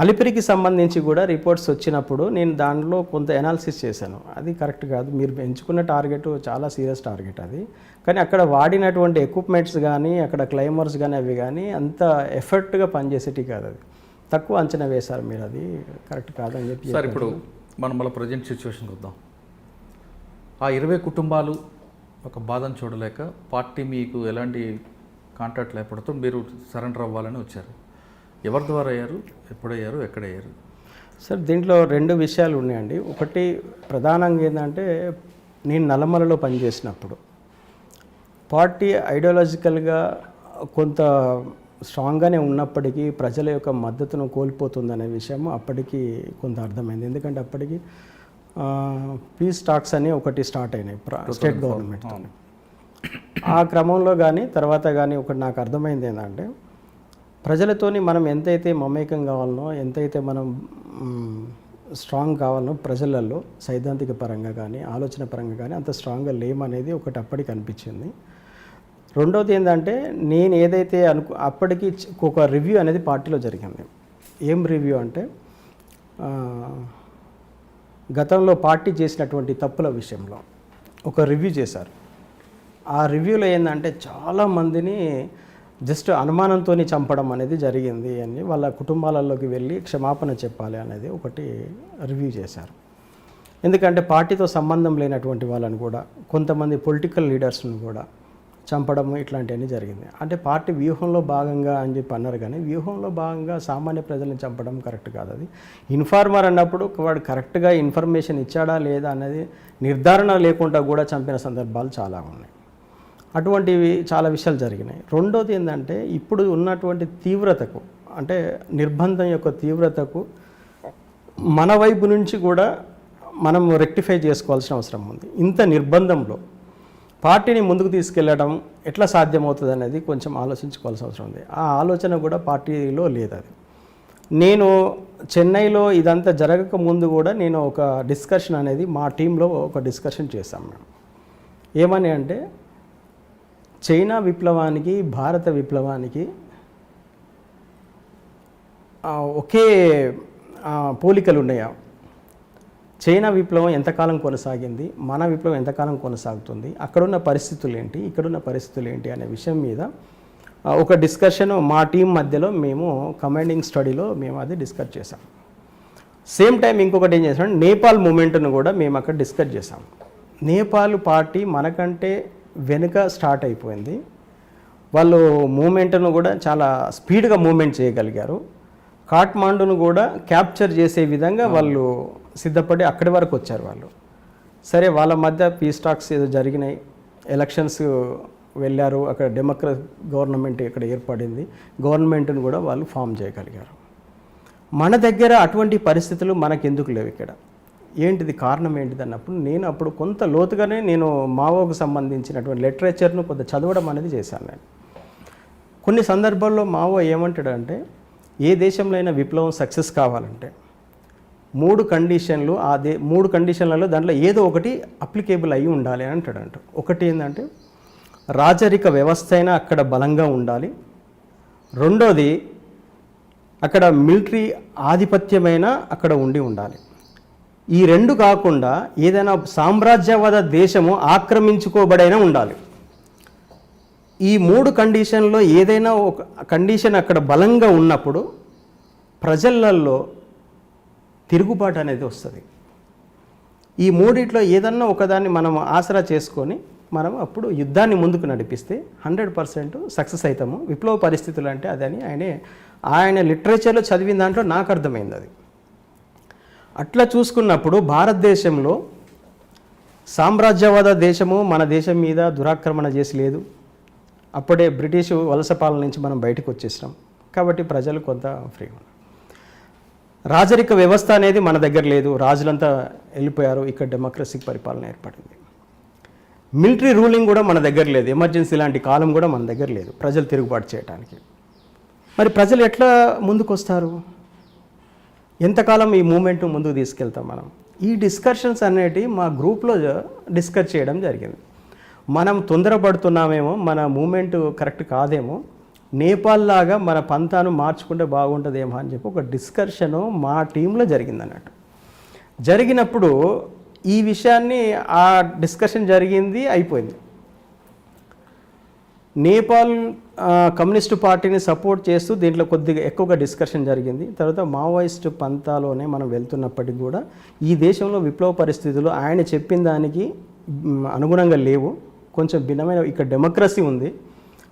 అలిపిరికి సంబంధించి కూడా రిపోర్ట్స్ వచ్చినప్పుడు నేను దానిలో కొంత ఎనాలిసిస్ చేశాను, అది కరెక్ట్ కాదు, మీరు ఎంచుకున్న టార్గెట్ చాలా సీరియస్ టార్గెట్ అది, కానీ అక్కడ వాడినటువంటి ఎక్విప్మెంట్స్ కానీ అక్కడ క్లైమర్స్ కానీ అవి కానీ అంత ఎఫర్ట్గా పనిచేసేటి కాదు, అది తక్కువ అంచనా వేశారు మీరు, అది కరెక్ట్ కాదని చెప్పి. సార్ ఇప్పుడు మనం మళ్ళీ ప్రజెంట్ సిచ్యువేషన్కి వద్దాం. ఆ 20 కుటుంబాలు ఒక బాధను చూడలేక పార్టీ మీకు ఎలాంటి కాంట్రాక్ట్ లేకపోవడంతో మీరు సరెండర్ అవ్వాలని వచ్చారు. ఎవరి ద్వారా అయ్యారు, ఎప్పుడయ్యారు, ఎక్కడయ్యారు? సార్ దీంట్లో 2 విషయాలు ఉన్నాయండి. ఒకటి ప్రధానంగా ఏంటంటే నేను నల్లమలలో పనిచేసినప్పుడు పార్టీ ఐడియాలజికల్గా కొంత స్ట్రాంగ్గానే ఉన్నప్పటికీ ప్రజల యొక్క మద్దతును కోల్పోతుందనే విషయం అప్పటికి కొంత అర్థమైంది. ఎందుకంటే అప్పటికి పీస్ టాక్స్ అని ఒకటి స్టార్ట్ అయినాయి స్టేట్ గవర్నమెంట్తో. ఆ క్రమంలో కానీ తర్వాత కానీ ఒకటి నాకు అర్థమైంది ఏంటంటే, ప్రజలతోని మనం ఎంతైతే మమేకం కావాలనో, ఎంతైతే మనం స్ట్రాంగ్ కావాలనో ప్రజలలో సైద్ధాంతిక పరంగా కానీ ఆలోచన పరంగా కానీ అంత స్ట్రాంగ్గా లేమనేది ఒకటి అప్పటికి అనిపించింది. రెండోది ఏంటంటే, నేను ఏదైతే అప్పటికి ఒక రివ్యూ అనేది పార్టీలో జరిగింది. ఏం రివ్యూ అంటే, గతంలో పార్టీ చేసినటువంటి తప్పుల విషయంలో ఒక రివ్యూ చేశారు. ఆ రివ్యూలో ఏంటంటే చాలామందిని జస్ట్ అనుమానంతో చంపడం అనేది జరిగింది అని వాళ్ళ కుటుంబాలలోకి వెళ్ళి క్షమాపణ చెప్పాలి అనేది ఒకటి రివ్యూ చేశారు. ఎందుకంటే పార్టీతో సంబంధం లేనటువంటి వాళ్ళని కూడా, కొంతమంది పొలిటికల్ లీడర్స్ని కూడా చంపడం ఇట్లాంటివన్నీ జరిగింది. అంటే పార్టీ వ్యూహంలో భాగంగా అని చెప్పి అన్నారు, కానీ వ్యూహంలో భాగంగా సామాన్య ప్రజలను చంపడం కరెక్ట్ కాదు. అది ఇన్ఫార్మర్ అన్నప్పుడు వాడు కరెక్ట్గా ఇన్ఫర్మేషన్ ఇచ్చాడా లేదా అనేది నిర్ధారణ లేకుండా కూడా చంపిన సందర్భాలు చాలా ఉన్నాయి. అటువంటివి చాలా విషయాలు జరిగినాయి. రెండోది ఏంటంటే, ఇప్పుడు ఉన్నటువంటి తీవ్రతకు, అంటే నిర్బంధం యొక్క తీవ్రతకు మన వైపు నుంచి కూడా మనం రెక్టిఫై చేసుకోవాల్సిన అవసరం ఉంది. ఇంత నిర్బంధంలో పార్టీని ముందుకు తీసుకెళ్లడం ఎట్లా సాధ్యమవుతుంది అనేది కొంచెం ఆలోచించుకోవాల్సిన అవసరం ఉంది. ఆ ఆలోచన కూడా పార్టీలో లేదు. అది నేను చెన్నైలో ఇదంతా జరగక ముందు కూడా నేను ఒక డిస్కషన్ అనేది మా టీంలో ఒక డిస్కషన్ చేశాం మేము. ఏమని అంటే, చైనా విప్లవానికి భారత విప్లవానికి ఒకే పోలికలు ఉన్నాయా? చైనా విప్లవం ఎంతకాలం కొనసాగింది, మన విప్లవం ఎంతకాలం కొనసాగుతుంది, అక్కడున్న పరిస్థితులు ఏంటి, ఇక్కడున్న పరిస్థితులు ఏంటి అనే విషయం మీద ఒక డిస్కషన్ మా టీం మధ్యలో మేము కమాండింగ్ స్టడీలో మేము అది డిస్కస్ చేసాం. సేమ్ టైం ఇంకొకటి ఏం చేసాం, నేపాల్ మూమెంట్ను కూడా మేము అక్కడ డిస్కస్ చేసాం. నేపాల్ పార్టీ మనకంటే వెనుక స్టార్ట్ అయిపోయింది. వాళ్ళు మూమెంట్ను కూడా చాలా స్పీడ్గా మూమెంట్ చేయగలిగారు. కాఠ్మాండును కూడా క్యాప్చర్ చేసే విధంగా వాళ్ళు సిద్ధపడి అక్కడి వరకు వచ్చారు వాళ్ళు. సరే, వాళ్ళ మధ్య పీస్ టాక్స్ ఏదో జరిగినాయి, ఎలక్షన్స్ వెళ్ళారు, అక్కడ డెమోక్రసీ గవర్నమెంట్ ఇక్కడ ఏర్పడింది, గవర్నమెంట్ను కూడా వాళ్ళు ఫామ్ చేయగలిగారు. మన దగ్గర అటువంటి పరిస్థితులు మనకెందుకు లేవు ఇక్కడ? ఏంటిది కారణం ఏంటిది అన్నప్పుడు నేను అప్పుడు కొంత లోతుగానే నేను మావోకు సంబంధించినటువంటి లిటరేచర్ను కొంత చదవడం అనేది చేశాను. నేను కొన్ని సందర్భాల్లో మావో ఏమంటాడంటే, ఏ దేశంలో అయినా విప్లవం సక్సెస్ కావాలంటే 3 కండిషన్లు, ఆ 3 కండిషన్లలో దాంట్లో ఏదో ఒకటి అప్లికేబుల్ అయ్యి ఉండాలి అని అంటాడంట. ఒకటి ఏంటంటే, రాజరిక వ్యవస్థ అయినా అక్కడ బలంగా ఉండాలి. రెండోది, అక్కడ మిలిటరీ ఆధిపత్యమైన అక్కడ ఉండాలి. ఈ 2 కాకుండా ఏదైనా సామ్రాజ్యవాద దేశము ఆక్రమించుకోబడైనా ఉండాలి. ఈ 3 కండిషన్లో ఏదైనా ఒక కండిషన్ అక్కడ బలంగా ఉన్నప్పుడు ప్రజలలో తిరుగుబాటు అనేది వస్తుంది. ఈ 3 ఏదన్నా ఒకదాన్ని మనం ఆసరా చేసుకొని మనం అప్పుడు యుద్ధాన్ని ముందుకు నడిపిస్తే 100% సక్సెస్ అవుతాము. విప్లవ పరిస్థితులు అంటే అదని ఆయన లిటరేచర్లో చదివిన దాంట్లో నాకు అర్థమైంది. అది అట్లా చూసుకున్నప్పుడు భారతదేశంలో సామ్రాజ్యవాద దేశము మన దేశం మీద దురాక్రమణ చేసి లేదు. అప్పుడే బ్రిటిష్ వలస పాలన నుంచి మనం బయటకు వచ్చేసినాం కాబట్టి ప్రజలు కొంత ఫ్రీగా ఉన్నారు. రాజరిక వ్యవస్థ అనేది మన దగ్గర లేదు, రాజులంతా వెళ్ళిపోయారు, ఇక్కడ డెమోక్రసీ పరిపాలన ఏర్పడింది. మిలిటరీ రూలింగ్ కూడా మన దగ్గర లేదు, ఎమర్జెన్సీ లాంటి కాలం కూడా మన దగ్గర లేదు ప్రజలు తిరుగుబాటు చేయడానికి. మరి ప్రజలు ఎట్లా ముందుకు వస్తారు? ఎంతకాలం ఈ మూమెంట్ ముందుకు తీసుకెళ్తాం మనం? ఈ డిస్కషన్స్ అనేటివి మా గ్రూప్లో డిస్కస్ చేయడం జరిగింది. మనం తొందరపడుతున్నామేమో, మన మూమెంట్ కరెక్ట్ కాదేమో, నేపాల్ లాగా మన పంతాను మార్చుకుంటే బాగుంటుందేమో అని చెప్పి ఒక డిస్కషను మా టీంలో జరిగింది అన్నట్టు. జరిగినప్పుడు ఈ విషయాన్ని ఆ డిస్కషన్ జరిగింది, అయిపోయింది. నేపాల్ కమ్యూనిస్టు పార్టీని సపోర్ట్ చేస్తూ దీంట్లో కొద్దిగా ఎక్కువగా డిస్కషన్ జరిగింది. తర్వాత మావోయిస్టు పంతాలోనే మనం వెళ్తున్నప్పటికీ కూడా ఈ దేశంలో విప్లవ పరిస్థితులు ఆయన చెప్పిన దానికి అనుగుణంగా లేవు, కొంచెం భిన్నమైన. ఇక్కడ డెమోక్రసీ ఉంది,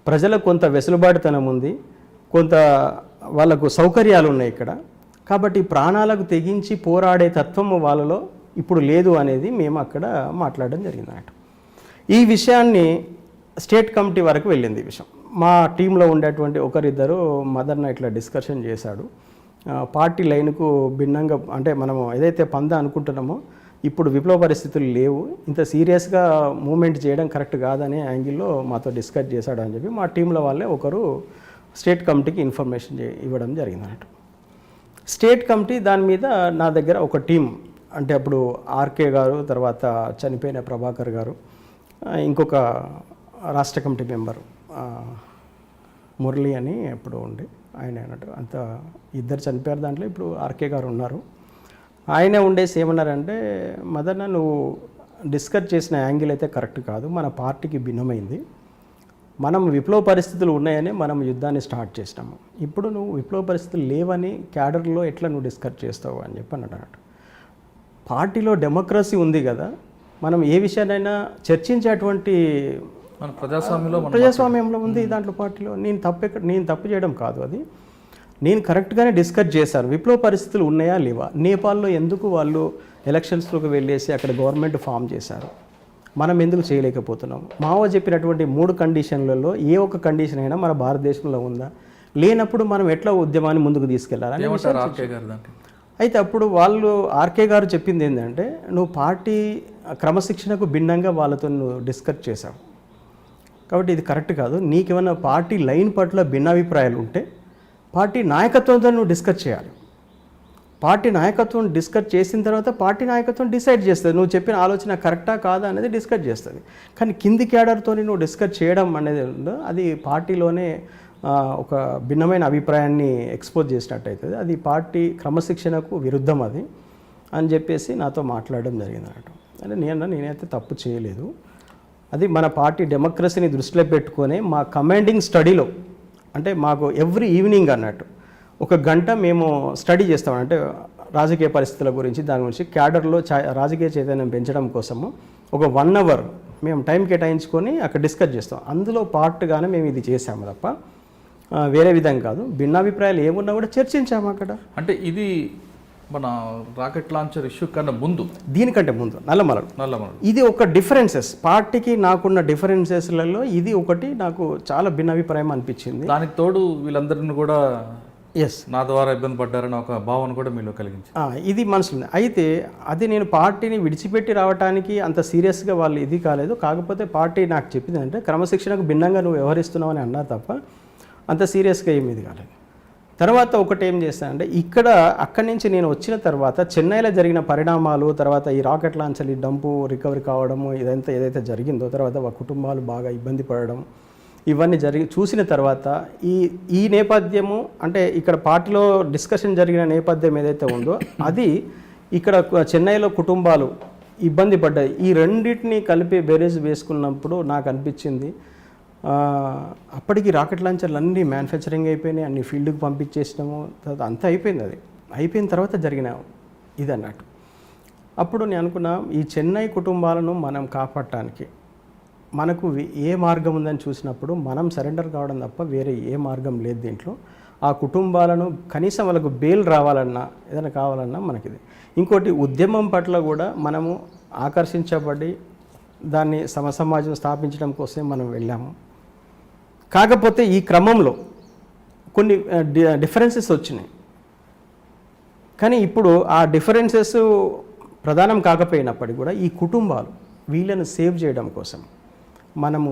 ప్రజలకు కొంత వెసులుబాటుతనం ఉంది, కొంత వాళ్ళకు సౌకర్యాలు ఉన్నాయి ఇక్కడ. కాబట్టి ప్రాణాలకు తెగించి పోరాడే తత్వం వాళ్ళలో ఇప్పుడు లేదు అనేది మేము అక్కడ మాట్లాడడం జరిగింది అన్నట్టు. ఈ విషయాన్ని స్టేట్ కమిటీ వరకు వెళ్ళింది. ఈ విషయం మా టీంలో ఉండేటువంటి ఒకరిద్దరు మదర్న ఇట్లా డిస్కషన్ చేశాడు. పార్టీ లైన్కు భిన్నంగా అంటే మనము ఏదైతే పందా అనుకుంటున్నామో ఇప్పుడు విప్లవ పరిస్థితులు లేవు, ఇంత సీరియస్గా మూమెంట్ చేయడం కరెక్ట్ కాదనే యాంగిల్లో మాతో డిస్కస్ చేశాడు అని చెప్పి మా టీంలో వాళ్ళే ఒకరు స్టేట్ కమిటీకి ఇన్ఫర్మేషన్ ఇవ్వడం జరిగింది అన్నట్టు. స్టేట్ కమిటీ దాని మీద నా దగ్గర ఒక టీం అంటే అప్పుడు ఆర్కే గారు, తర్వాత చనిపోయిన ప్రభాకర్ గారు, ఇంకొక రాష్ట్ర కమిటీ మెంబరు మురళి అని ఎప్పుడు ఉండి ఆయన అన్నట్టు అంత ఇద్దరు చనిపోయారు. దాంట్లో ఇప్పుడు ఆర్కే గారు ఉన్నారు. ఆయన ఉండేసి ఏమన్నారంటే, మదన్న నువ్వు డిస్కస్ చేసిన యాంగిల్ అయితే కరెక్ట్ కాదు, మన పార్టీకి భిన్నమైంది, మనం విప్లవ పరిస్థితులు ఉన్నాయని మనం యుద్ధాన్ని స్టార్ట్ చేసినాము, ఇప్పుడు నువ్వు విప్లవ పరిస్థితులు లేవని క్యాడర్లో ఎట్లా నువ్వు డిస్కస్ చేస్తావు అని చెప్పి అన్నట్టు. పార్టీలో డెమోక్రసీ ఉంది కదా, మనం ఏ విషయాన్నైనా చర్చించేటువంటి మన ప్రజాస్వామ్యంలో ఉంది దాంట్లో పార్టీలో. నేను తప్పు చేయడం కాదు, అది నేను కరెక్ట్గానే డిస్కస్ చేశాను. విప్లవ పరిస్థితులు ఉన్నాయా లేవా, నేపాల్లో ఎందుకు వాళ్ళు ఎలక్షన్స్లోకి వెళ్ళేసి అక్కడ గవర్నమెంట్ ఫామ్ చేశారు, మనం ఎందుకు చేయలేకపోతున్నాం, మావో చెప్పినటువంటి 3 కండిషన్లలో ఏ ఒక్క కండిషన్ అయినా మన భారతదేశంలో ఉందా, లేనప్పుడు మనం ఎట్లా ఉద్యమాన్ని ముందుకు తీసుకెళ్లాలి. అయితే అప్పుడు వాళ్ళు ఆర్కే గారు చెప్పింది ఏంటంటే, నువ్వు పార్టీ క్రమశిక్షణకు భిన్నంగా వాళ్ళతో నువ్వు డిస్కస్ చేశావు కాబట్టి ఇది కరెక్ట్ కాదు, నీకేమైనా పార్టీ లైన్ పట్ల భిన్నాభిప్రాయాలు ఉంటే పార్టీ నాయకత్వంతో నువ్వు డిస్కస్ చేయాలి. పార్టీ నాయకత్వం డిస్కస్ చేసిన తర్వాత పార్టీ నాయకత్వం డిసైడ్ చేస్తుంది నువ్వు చెప్పిన ఆలోచన కరెక్టా కాదా అనేది డిస్కస్ చేస్తుంది. కానీ కింది క్యాడర్తో నువ్వు డిస్కస్ చేయడం అనేది అది పార్టీలోనే ఒక భిన్నమైన అభిప్రాయాన్ని ఎక్స్పోజ్ చేసినట్టు అవుతుంది, అది పార్టీ క్రమశిక్షణకు విరుద్ధం అది అని చెప్పేసి నాతో మాట్లాడడం జరిగింది అన్నట్టు. అంటే నేనైతే తప్పు చేయలేదు, అది మన పార్టీ డెమోక్రసీని దృష్టిలో పెట్టుకొని మా కమాండింగ్ స్టడీలో అంటే మాకు ఎవ్రీ ఈవినింగ్ అన్నట్టు 1 గంట మేము స్టడీ చేస్తాం. అంటే రాజకీయ పరిస్థితుల గురించి దాని గురించి క్యాడర్లో రాజకీయ చైతన్యం పెంచడం కోసము ఒక 1 అవర్ మేము టైం కేటాయించుకొని అక్కడ డిస్కస్ చేస్తాం. అందులో పార్ట్గానే మేము ఇది చేసాము తప్ప వేరే విధంగా కాదు. భిన్నాభిప్రాయాలు ఏమున్నా కూడా చర్చించాము అక్కడ. అంటే ఇది మన రాకెట్ లాంచర్ ఇష్యూ కన్నా ముందు, దీనికంటే ముందు నల్లమల ఇది ఒక డిఫరెన్సెస్ పార్టీకి నాకున్న డిఫరెన్సెస్లలో ఇది ఒకటి నాకు చాలా భిన్నాభిప్రాయం అనిపించింది. దానికి తోడు వీళ్ళందరిని కూడా నా ద్వారా ఇబ్బంది పడ్డారని ఒక భావన కూడా మీలో కలిగించి ఇది మనసులో. అయితే అది నేను పార్టీని విడిచిపెట్టి రావడానికి అంత సీరియస్గా వాళ్ళు ఇది కాలేదు. కాకపోతే పార్టీ నాకు చెప్పింది అంటే క్రమశిక్షణకు భిన్నంగా నువ్వు వ్యవహరిస్తున్నావు అని అన్నారు తప్ప అంత సీరియస్గా ఏమి ఇది కాలేదు. తర్వాత ఒకటి ఏం చేస్తానంటే అక్కడి నుంచి నేను వచ్చిన తర్వాత చెన్నైలో జరిగిన పరిణామాలు, తర్వాత ఈ రాకెట్ లాంచర్ ఈ డంపు రికవరీ కావడము ఇదంతా ఏదైతే జరిగిందో, తర్వాత కుటుంబాలు బాగా ఇబ్బంది పడడం ఇవన్నీ చూసిన తర్వాత ఈ నేపథ్యము అంటే ఇక్కడ పార్టీలో డిస్కషన్ జరిగిన నేపథ్యం ఏదైతే ఉందో అది ఇక్కడ చెన్నైలో కుటుంబాలు ఇబ్బంది పడ్డాయి. ఈ రెండింటిని కలిపి బేరేజ్ వేసుకున్నప్పుడు నాకు అనిపించింది అప్పటికి రాకెట్ లాంచర్లు అన్నీ మ్యానుఫ్యాక్చరింగ్ అయిపోయినాయి, అన్ని ఫీల్డ్కి పంపించేసినాము, తర్వాత అంతా అయిపోయింది. అది అయిపోయిన తర్వాత జరిగిన ఇది అన్నట్టు. అప్పుడు నేను అనుకున్నా ఈ చెన్నై కుటుంబాలను మనం కాపాడటానికి మనకు ఏ మార్గం ఉందని చూసినప్పుడు మనం సరెండర్ కావడం తప్ప వేరే ఏ మార్గం లేదు దీంట్లో. ఆ కుటుంబాలను కనీసం వాళ్ళకు బెయిల్ రావాలన్నా ఏదైనా కావాలన్నా మనకిది. ఇంకోటి ఉద్యమం పట్ల కూడా మనము ఆకర్షించబడి దాన్ని సమసమాజం స్థాపించడం కోసమే మనం వెళ్ళాము. కాకపోతే ఈ క్రమంలో కొన్ని డిఫరెన్సెస్ వచ్చినాయి. కానీ ఇప్పుడు ఆ డిఫరెన్సెస్ ప్రధానం కాకపోయినప్పటికీ కూడా ఈ కుటుంబాలు వీళ్ళను సేవ్ చేయడం కోసం మనము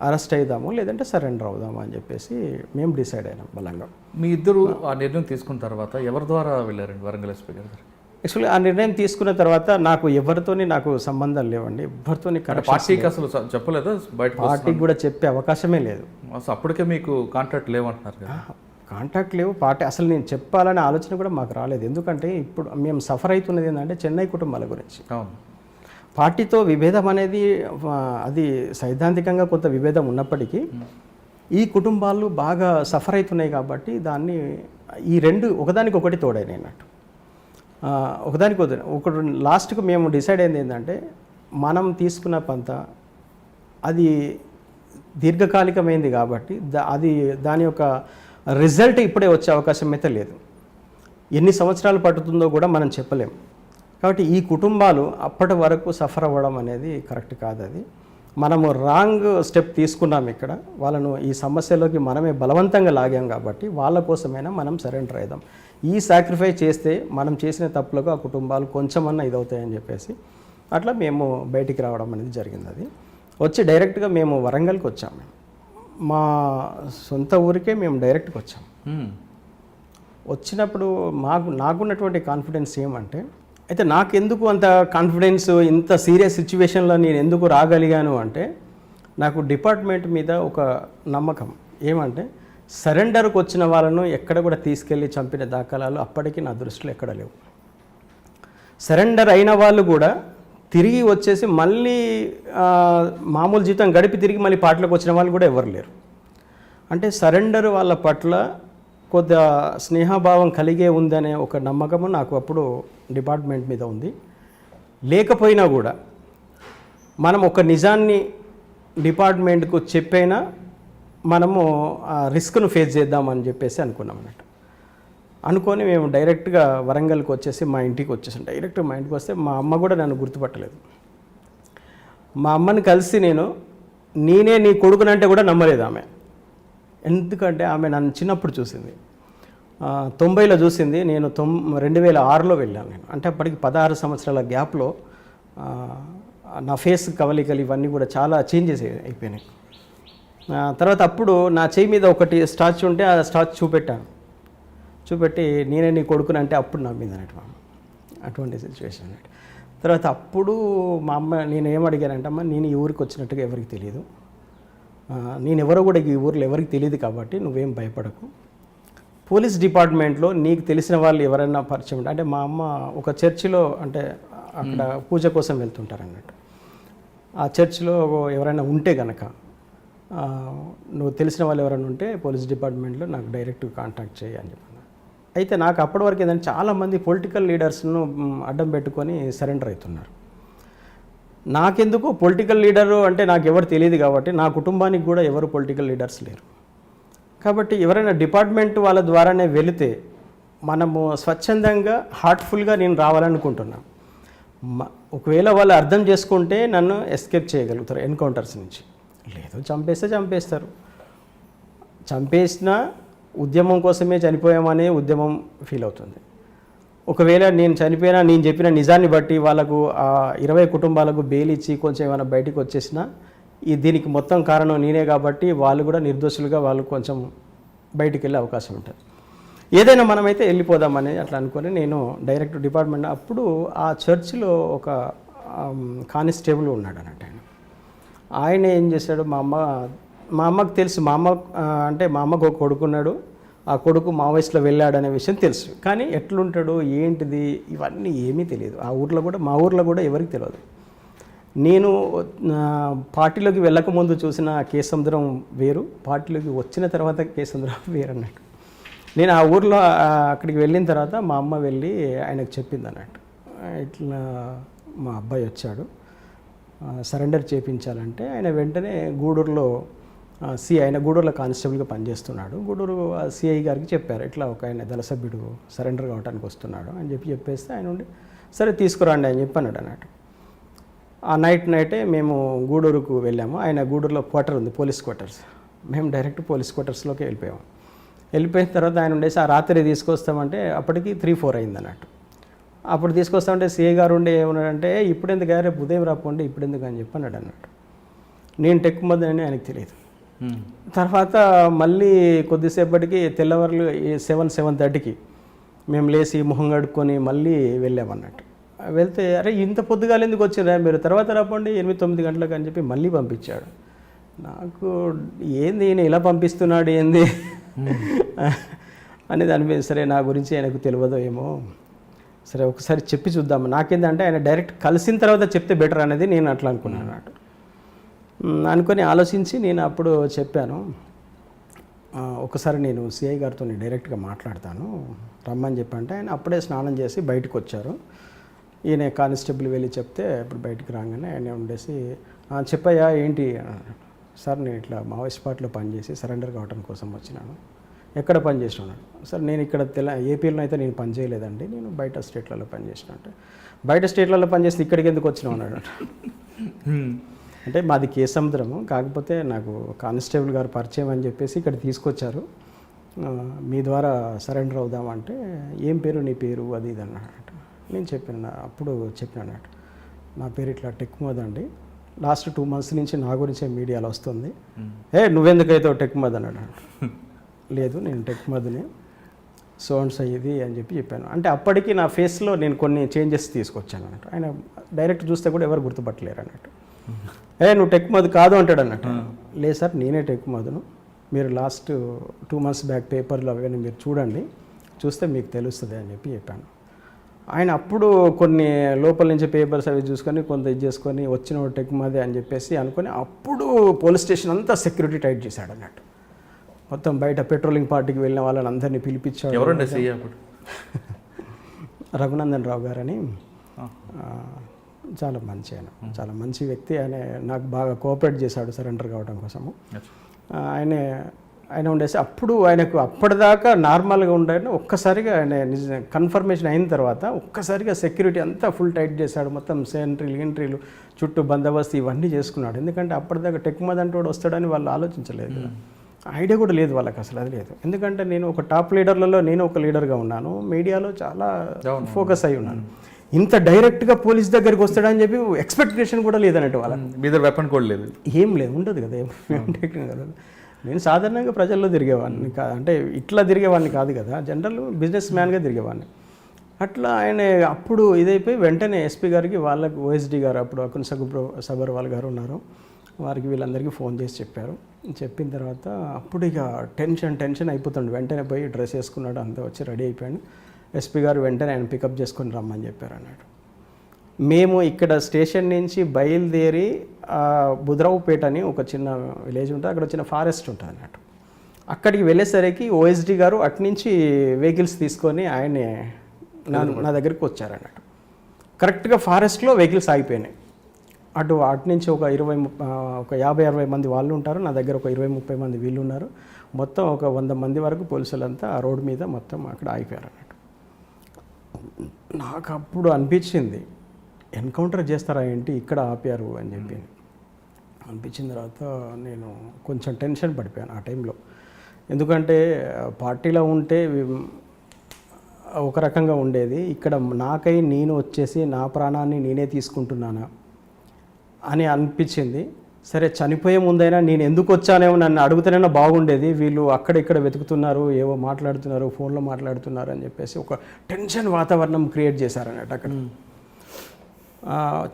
అరెస్ట్ అవుదాము లేదంటే సరెండర్ అవుదాము అని చెప్పేసి మేము డిసైడ్ అయినాం బలంగా. మీ ఇద్దరు ఆ నిర్ణయం తీసుకున్న తర్వాత ఎవరి ద్వారా వెళ్ళారండి వరంగల్ ఎస్పీ గారు? యాక్చువల్లీ ఆ నిర్ణయం తీసుకున్న తర్వాత నాకు ఎవరితోని నాకు సంబంధం లేవండి, ఎవరితోని పార్టీకి అసలు చెప్పలేదు, బయట పార్టీకి కూడా చెప్పే అవకాశమే లేదు. అసలు అప్పటికే మీకు కాంటాక్ట్ లేవంటున్నారు కదా? కాంటాక్ట్ లేవు, పార్టీ అసలు నేను చెప్పాలనే ఆలోచన కూడా మాకు రాలేదు. ఎందుకంటే ఇప్పుడు మేము సఫర్ అవుతున్నది ఏంటంటే చెన్నై కుటుంబాల గురించి. అవును, పార్టీతో విభేదం అనేది అది సైద్ధాంతికంగా కొంత విభేదం ఉన్నప్పటికీ ఈ కుటుంబాలు బాగా సఫర్ అవుతున్నాయి కాబట్టి దాన్ని ఈ రెండు ఒకదానికి తోడైనాయి అన్నట్టు. ఒకదానికి ఒకటి లాస్ట్కు మేము డిసైడ్ అయింది ఏంటంటే మనం తీసుకున్న పంత అది దీర్ఘకాలికమైంది కాబట్టి దాని యొక్క రిజల్ట్ ఇప్పుడే వచ్చే అవకాశం అయితే లేదు. ఎన్ని సంవత్సరాలు పట్టుతుందో కూడా మనం చెప్పలేం. కాబట్టి ఈ కుటుంబాలు అప్పటి వరకు సఫర్ అవ్వడం అనేది కరెక్ట్ కాదు. అది మనము రాంగ్ స్టెప్ తీసుకున్నాం ఇక్కడ, వాళ్ళను ఈ సమస్యలోకి మనమే బలవంతంగా లాగాం కాబట్టి వాళ్ళ కోసమైనా మనం సరెండర్ అవుదాం. ఈ సాక్రిఫైస్ చేస్తే మనం చేసిన తప్పులకు ఆ కుటుంబాలు కొంచెమన్నా ఇదవుతాయని చెప్పేసి అట్లా మేము బయటికి రావడం అనేది జరిగింది. అది వచ్చి డైరెక్ట్గా మేము వరంగల్కి వచ్చాము. మా సొంత ఊరికే మేము డైరెక్ట్గా వచ్చాం. వచ్చినప్పుడు నాకున్నటువంటి కాన్ఫిడెన్స్ ఏమంటే, అయితే నాకెందుకు అంత కాన్ఫిడెన్స్, ఇంత సీరియస్ సిచ్యువేషన్లో నేను ఎందుకు రాగలిగాను అంటే, నాకు డిపార్ట్మెంట్ మీద ఒక నమ్మకం ఏమంటే, సరెండర్కి వచ్చిన వాళ్ళను ఎక్కడ కూడా తీసుకెళ్ళి చంపిన దాఖలాలు అప్పటికి నా దృష్టిలో ఎక్కడ లేవు. సరెండర్ అయిన వాళ్ళు కూడా తిరిగి వచ్చేసి మళ్ళీ మామూలు జీవితం గడిపి తిరిగి మళ్ళీ పార్టీలోకి వచ్చిన వాళ్ళు కూడా ఎవరు లేరు. అంటే సరెండర్ వాళ్ళ పట్ల కొద్దిగా స్నేహభావం కలిగే ఉందనే ఒక నమ్మకము నాకు అప్పుడు డిపార్ట్మెంట్ మీద ఉంది. లేకపోయినా కూడా మనం ఒక నిజాన్ని డిపార్ట్మెంట్కు చెప్పైనా మనము ఆ రిస్క్ను ఫేస్ చేద్దామని చెప్పేసి అనుకున్నాం అన్నట్టు. అనుకొని మేము డైరెక్ట్గా వరంగల్కి వచ్చేసి మా ఇంటికి వచ్చేసాం. డైరెక్ట్గా మా ఇంటికి వస్తే మా అమ్మ కూడా నన్ను గుర్తుపట్టలేదు. మా అమ్మని కలిసి నేనే నీ కొడుకునంటే కూడా నమ్మలేదు ఆమె. ఎందుకంటే ఆమె నన్ను చిన్నప్పుడు చూసింది, 90లో చూసింది, నేను 2006లో వెళ్ళాను నేను. అంటే అప్పటికి 16 సంవత్సరాల గ్యాప్లో నా ఫేస్ కవలికలు ఇవన్నీ కూడా చాలా చేంజెస్ అయిపోయినాయి. తర్వాత అప్పుడు నా చేయి మీద ఒకటి స్టాచ్యూ ఉంటే ఆ స్టాచ్యూ చూపెట్టి నేనే నీ కొడుకునంటే అప్పుడు నమ్మింది అన్నట్టు అటువంటి సిచ్యువేషన్ అన్నట్టు. తర్వాత అప్పుడు మా అమ్మ నేను ఏమడిగానంటే, అమ్మ నేను ఈ ఊరికి వచ్చినట్టుగా ఎవరికి తెలియదు, నేను ఎవరో కూడా ఈ ఊర్లో ఎవరికి తెలియదు కాబట్టి నువ్వేం భయపడకు, పోలీస్ డిపార్ట్మెంట్లో నీకు తెలిసిన వాళ్ళు ఎవరైనా పరిచయం అంటే, మా అమ్మ ఒక చర్చిలో అంటే అక్కడ పూజ కోసం వెళ్తుంటారు అన్నట్టు. ఆ చర్చిలో ఎవరైనా ఉంటే కనుక నువ్వు తెలిసిన వాళ్ళు ఎవరైనా ఉంటే పోలీస్ డిపార్ట్మెంట్లో నాకు డైరెక్ట్ కాంటాక్ట్ చేయి అని చెప్పాను. అయితే నాకు అప్పటి వరకు ఏంటంటే చాలామంది పొలిటికల్ లీడర్స్ను అడ్డం పెట్టుకొని సరెండర్ అవుతున్నారు. నాకెందుకు పొలిటికల్ లీడరు అంటే నాకు ఎవరు తెలియదు కాబట్టి, నా కుటుంబానికి కూడా ఎవరు పొలిటికల్ లీడర్స్ లేరు కాబట్టి ఎవరైనా డిపార్ట్మెంట్ వాళ్ళ ద్వారానే వెళితే మనము స్వచ్ఛందంగా హార్ట్ఫుల్గా నేను రావాలనుకుంటున్నాను. ఒకవేళ వాళ్ళు అర్థం చేసుకుంటే నన్ను ఎస్కేప్ చేయగలుగుతారు ఎన్కౌంటర్స్ నుంచి. లేదు చంపేస్తారు. చంపేసినా ఉద్యమం కోసమే చనిపోయామనే ఉద్యమం ఫీల్ అవుతుంది. ఒకవేళ నేను చనిపోయినా నేను చెప్పిన నిజాన్ని బట్టి వాళ్ళకు 20 కుటుంబాలకు బెయిల్ ఇచ్చి కొంచెం ఏమైనా బయటికి వచ్చేసినా దీనికి మొత్తం కారణం నేనే కాబట్టి వాళ్ళు కూడా నిర్దోషులుగా వాళ్ళు కొంచెం బయటికి వెళ్ళే అవకాశం ఉంటుంది. ఏదైనా మనమైతే వెళ్ళిపోదామని అట్లా అనుకొని నేను డైరెక్ట్ డిపార్ట్మెంట్ అప్పుడు ఆ చర్చిలో ఒక కానిస్టేబుల్ ఉన్నాడు అన్నట్టు. ఆయన ఏం చేశాడు, మా అమ్మకు తెలుసు, మా అమ్మకు ఒక కొడుకున్నాడు, ఆ కొడుకు మావోయిస్ట్లో వెళ్ళాడనే విషయం తెలుసు. కానీ ఎట్లుంటాడు ఏంటిది ఇవన్నీ ఏమీ తెలియదు. మా ఊర్లో కూడా ఎవరికి తెలియదు. నేను పార్టీలోకి వెళ్ళకముందు చూసిన కేసముద్రం వేరు, పార్టీలోకి వచ్చిన తర్వాత కేసముద్రం వేరు అన్నట్టు. నేను ఆ ఊర్లో అక్కడికి వెళ్ళిన తర్వాత మా అమ్మ వెళ్ళి ఆయనకు చెప్పింది అన్నట్టు, ఇట్లా మా అబ్బాయి వచ్చాడు సరెండర్ చేయించాలంటే ఆయన వెంటనే గూడూరులో ఆయన గూడూరులో కానిస్టేబుల్గా పనిచేస్తున్నాడు. గూడూరు సిఐ గారికి చెప్పారు, ఇట్లా ఒక ఆయన దళ సభ్యుడు సరెండర్ కావడానికి వస్తున్నాడు అని చెప్పేస్తే ఆయన ఉండి సరే తీసుకురండి అని చెప్పన్నాడు అన్నట్టు. ఆ నైటే మేము గూడూరుకు వెళ్ళాము. ఆయన గూడూరులో క్వార్టర్ ఉంది, పోలీస్ క్వార్టర్స్. మేము డైరెక్ట్ పోలీస్ క్వార్టర్స్లోకి వెళ్ళిపోయాము. వెళ్ళిపోయిన తర్వాత ఆయన ఉండేసి ఆ రాత్రి తీసుకొస్తామంటే అప్పటికి 3-4 అయింది అన్నట్టు. అప్పుడు తీసుకొస్తామంటే సిఐ గారు ఉండి ఏమన్నాడంటే, ఇప్పుడు ఎందుకు గారే ఉదయం రాపోండి ఇప్పుడు ఎందుకు అని చెప్పన్నాడు అన్నట్టు. నేను టెక్కుమద్దని ఆయనకు తెలియదు. తర్వాత మళ్ళీ కొద్దిసేపటికి తెల్లవారులు 7-7:30కి మేము లేచి మొహం కడుక్కొని మళ్ళీ వెళ్ళామన్నట్టు. వెళ్తే అరే ఇంత పొద్దుగాలు ఎందుకు వచ్చిందా మీరు, తర్వాత రాపండి 8-9 గంటలకు అని చెప్పి మళ్ళీ పంపించాడు. నాకు ఏంది ఈయన ఇలా పంపిస్తున్నాడు ఏంది అనేది అనిపించింది. సరే నా గురించి ఆయనకు తెలియదో ఏమో, సరే ఒకసారి చెప్పి చూద్దాము. నాకేందంటే ఆయన డైరెక్ట్ కలిసిన తర్వాత చెప్తే బెటర్ అనేది నేను అట్లా అనుకున్నాను అన్నట్టు. అనుకొని ఆలోచించి నేను అప్పుడు చెప్పాను, ఒకసారి నేను సిఐ గారితో డైరెక్ట్గా మాట్లాడతాను రమ్మని చెప్పంటే ఆయన అప్పుడే స్నానం చేసి బయటకు వచ్చారు. ఈయన కానిస్టేబుల్ వెళ్ళి చెప్తే ఇప్పుడు బయటికి రాగానే ఆయన ఉండేసి చెప్పయ్యా ఏంటి, సార్ నేను ఇట్లా మావోయిస్ట్ పార్టీలో పనిచేసి సరెండర్ కావడం కోసం వచ్చినాను. ఎక్కడ పని చేసినాను సార్, నేను ఇక్కడ ఏపీలో అయితే నేను పని చేయలేదండి, నేను బయట స్టేట్లలో పనిచేసిన. అంటే బయట స్టేట్లలో పనిచేసి ఇక్కడికి ఎందుకు వచ్చినావు అన్నాడు. అంటే మాది కేసముద్రము, కాకపోతే నాకు కానిస్టేబుల్ గారు పరిచయం అని చెప్పేసి ఇక్కడ తీసుకొచ్చారు. మీ ద్వారా సరెండర్ అవుదామంటే ఏం పేరు నీ పేరు అది ఇది అన్నట్టు. నేను చెప్పాను, అప్పుడు చెప్పిన అన్నట్టు నా పేరు ఇట్లా టెక్మోద్ అండి, లాస్ట్ 2 months నుంచి నా గురించే మీడియాలో వస్తుంది. నువ్వెందుకైతే టెక్మోద్ అన్నాడు. లేదు నేను టెక్మోద్ని సోన్స్ ఇది అని చెప్పాను. అంటే అప్పటికి నా ఫేస్లో నేను కొన్ని చేంజెస్ తీసుకొచ్చాను అన్నట్టు. ఆయన డైరెక్ట్ చూస్తే కూడా ఎవరు గుర్తుపట్టలేరు అన్నట్టు. నువ్వు టెక్మోద్ కాదు అంటాడు అన్నట్టు. లేదు సార్ నేనే టెక్మోద్ను, మీరు లాస్ట్ 2 months బ్యాక్ పేపర్లో అవన్నీ మీరు చూడండి, చూస్తే మీకు తెలుస్తుంది అని చెప్పాను. ఆయన అప్పుడు కొన్ని లోపల నుంచి పేపర్స్ అవి చూసుకొని కొంత ఇది చేసుకొని వచ్చిన టెక్మోదే అని చెప్పేసి అనుకొని అప్పుడు పోలీస్ స్టేషన్ అంతా సెక్యూరిటీ టైట్ చేశాడు అన్నట్టు. మొత్తం బయట పెట్రోలింగ్ పార్టీకి వెళ్ళిన వాళ్ళని అందరినీ పిలిపించాడు. ఎవరండి సీఏ అప్పుడు? రఘునందన్ రావు గారని, చాలా మంచి ఆయన, చాలా మంచి వ్యక్తి. ఆయన నాకు బాగా కోఆపరేట్ చేశాడు సరెండర్ కావడం కోసము. ఆయన ఉండేసి అప్పుడు ఆయనకు అప్పటిదాకా నార్మల్గా ఉండాలని ఒక్కసారిగా ఆయన కన్ఫర్మేషన్ అయిన తర్వాత ఒక్కసారిగా సెక్యూరిటీ అంతా ఫుల్ టైట్ చేశాడు. మొత్తం ఎంట్రీలు చుట్టూ బందోబస్తు ఇవన్నీ చేసుకున్నాడు. ఎందుకంటే అప్పటిదాకా టెక్మోద్ అంటే వాడు వస్తాడని వాళ్ళు ఆలోచించలేదు కదా, ఐడియా కూడా లేదు వాళ్ళకి, అసలు అది లేదు. ఎందుకంటే నేను ఒక టాప్ లీడర్లలో నేను ఒక లీడర్గా ఉన్నాను, మీడియాలో చాలా ఫోకస్ అయి ఉన్నాను. ఇంత డైరెక్ట్గా పోలీస్ దగ్గరికి వస్తాడని చెప్పి ఎక్స్పెక్టేషన్ కూడా లేదన్నట్టు వాళ్ళ మీద వెపన్ కూడా లేదు, ఏం లేదు, ఉండదు కదా ఏం. నేను సాధారణంగా ప్రజల్లో తిరిగేవాడిని అంటే ఇట్లా తిరిగేవాడిని కాదు కదా, జనరల్ బిజినెస్ మ్యాన్గా తిరిగేవాడిని. అట్లా ఆయన అప్పుడు ఇదైపోయి వెంటనే ఎస్పీ గారికి వాళ్ళకి ఓఎస్డీ గారు అప్పుడు అకున్ సబర్వాల్ గారు ఉన్నారు, వారికి వీళ్ళందరికీ ఫోన్ చేసి చెప్పారు. చెప్పిన తర్వాత అప్పుడు ఇక టెన్షన్ అయిపోతుండే. వెంటనే పోయి డ్రెస్ వేసుకున్నాడు, అంతా వచ్చి రెడీ అయిపోయాడు. ఎస్పీ గారు వెంటనే ఆయన పికప్ చేసుకొని రమ్మని చెప్పారు అన్నాడు. మేము ఇక్కడ స్టేషన్ నుంచి బయలుదేరి బుద్రావుపేట అని ఒక చిన్న విలేజ్ ఉంటుంది, అక్కడ చిన్న ఫారెస్ట్ ఉంటుంది అన్నట్టు. అక్కడికి వెళ్ళేసరికి ఓఎస్డీ గారు అట్నుంచి వెహికల్స్ తీసుకొని ఆయనే నా దగ్గరికి వచ్చారన్నట్టు. కరెక్ట్గా ఫారెస్ట్లో వెహికల్స్ ఆగిపోయినాయి. అటు నుంచి ఒక 50-60 మంది వాళ్ళు ఉంటారు, నా దగ్గర ఒక 20-30 మంది వీళ్ళు ఉన్నారు. మొత్తం ఒక 100 మంది వరకు పోలీసులంతా ఆ రోడ్డు మీద మొత్తం అక్కడ ఆగిపోయారు అన్నట్టు. నాకు అప్పుడు అనిపించింది, ఎన్కౌంటర్ చేస్తారా ఏంటి ఇక్కడ ఆపారు అని చెప్పి అనిపించిన తర్వాత నేను కొంచెం టెన్షన్ పడిపోయాను ఆ టైంలో. ఎందుకంటే పార్టీలో ఉంటే ఒక రకంగా ఉండేది, ఇక్కడ నాకై నేను వచ్చేసి నా ప్రాణాన్ని నేనే తీసుకుంటున్నానా అని అనిపించింది. సరే చనిపోయే ముందైనా నేను ఎందుకు వచ్చానేమో నన్ను అడుగుతానైనా బాగుండేది, వీళ్ళు అక్కడిక్కడ వెతుకుతున్నారు, ఏవో మాట్లాడుతున్నారు, ఫోన్లో మాట్లాడుతున్నారు అని చెప్పేసి ఒక టెన్షన్ వాతావరణం క్రియేట్ చేశారన్నట్టు. అక్కడ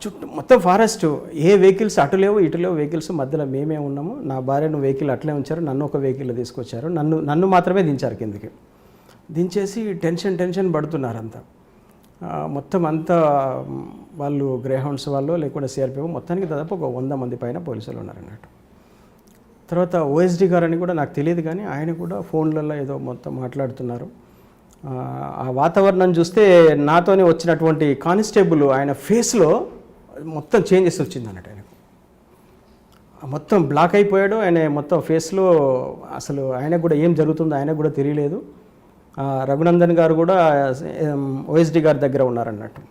చుట్టూ మొత్తం ఫారెస్ట్, ఏ వెహికల్స్ అటు లేవు ఇటు లేవు, వెహికల్స్ మధ్యలో మేమే ఉన్నాము. నా భార్యను వెహికల్ అట్లే ఉంచారు, నన్ను ఒక వెహికల్లో తీసుకొచ్చారు, నన్ను మాత్రమే దించారు కిందకి. దించేసి టెన్షన్ పడుతున్నారు అంతా. మొత్తం అంతా వాళ్ళు గ్రేహౌండ్స్ వాళ్ళు లేకుండా సిఆర్పిఎఫ్ మొత్తానికి దాదాపు ఒక 100 మంది పైన పోలీసులు ఉన్నారన్నట్టు. తర్వాత ఓఎస్డీ గారు అని కూడా నాకు తెలియదు, కానీ ఆయన కూడా ఫోన్లలో ఏదో మొత్తం మాట్లాడుతున్నారు. ఆ వాతావరణం చూస్తే నాతోనే వచ్చినటువంటి కానిస్టేబుల్ ఆయన ఫేస్లో మొత్తం చేంజెస్ వచ్చింది అన్నట్టు. ఆయనకు మొత్తం బ్లాక్ అయిపోయాడు, ఆయన మొత్తం ఫేస్లో అసలు ఆయనకు కూడా ఏం జరుగుతుందో ఆయనకు కూడా తెలియలేదు. రఘునందన్ గారు కూడా ఓఎస్డీ గారి దగ్గర ఉన్నారన్నట్టు.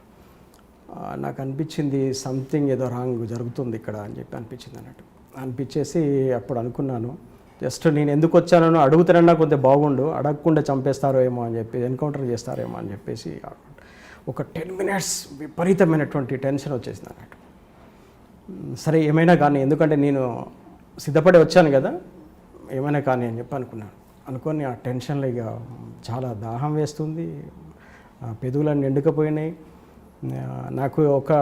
నాకు అనిపించింది సంథింగ్ ఏదో రాంగ్ జరుగుతుంది ఇక్కడ అని చెప్పి అనిపించింది అన్నట్టు. అనిపించేసి అప్పుడు అనుకున్నాను, జస్ట్ నేను ఎందుకు వచ్చానో అడుగుతానన్నా కొంచెం బాగుండు, అడగకుండా చంపేస్తారో ఏమో అని చెప్పి, ఎన్కౌంటర్ చేస్తారేమో అని చెప్పేసి ఒక 10 minutes విపరీతమైనటువంటి టెన్షన్ వచ్చేసింది అన్నట్టు. సరే ఏమైనా కానీ, ఎందుకంటే నేను సిద్ధపడి వచ్చాను కదా, ఏమైనా కానీ అని చెప్పి అనుకొని ఆ టెన్షన్లో ఇక చాలా దాహం వేస్తుంది, పెదవులన్నీ నిండుకపోయినాయి. నాకు ఒక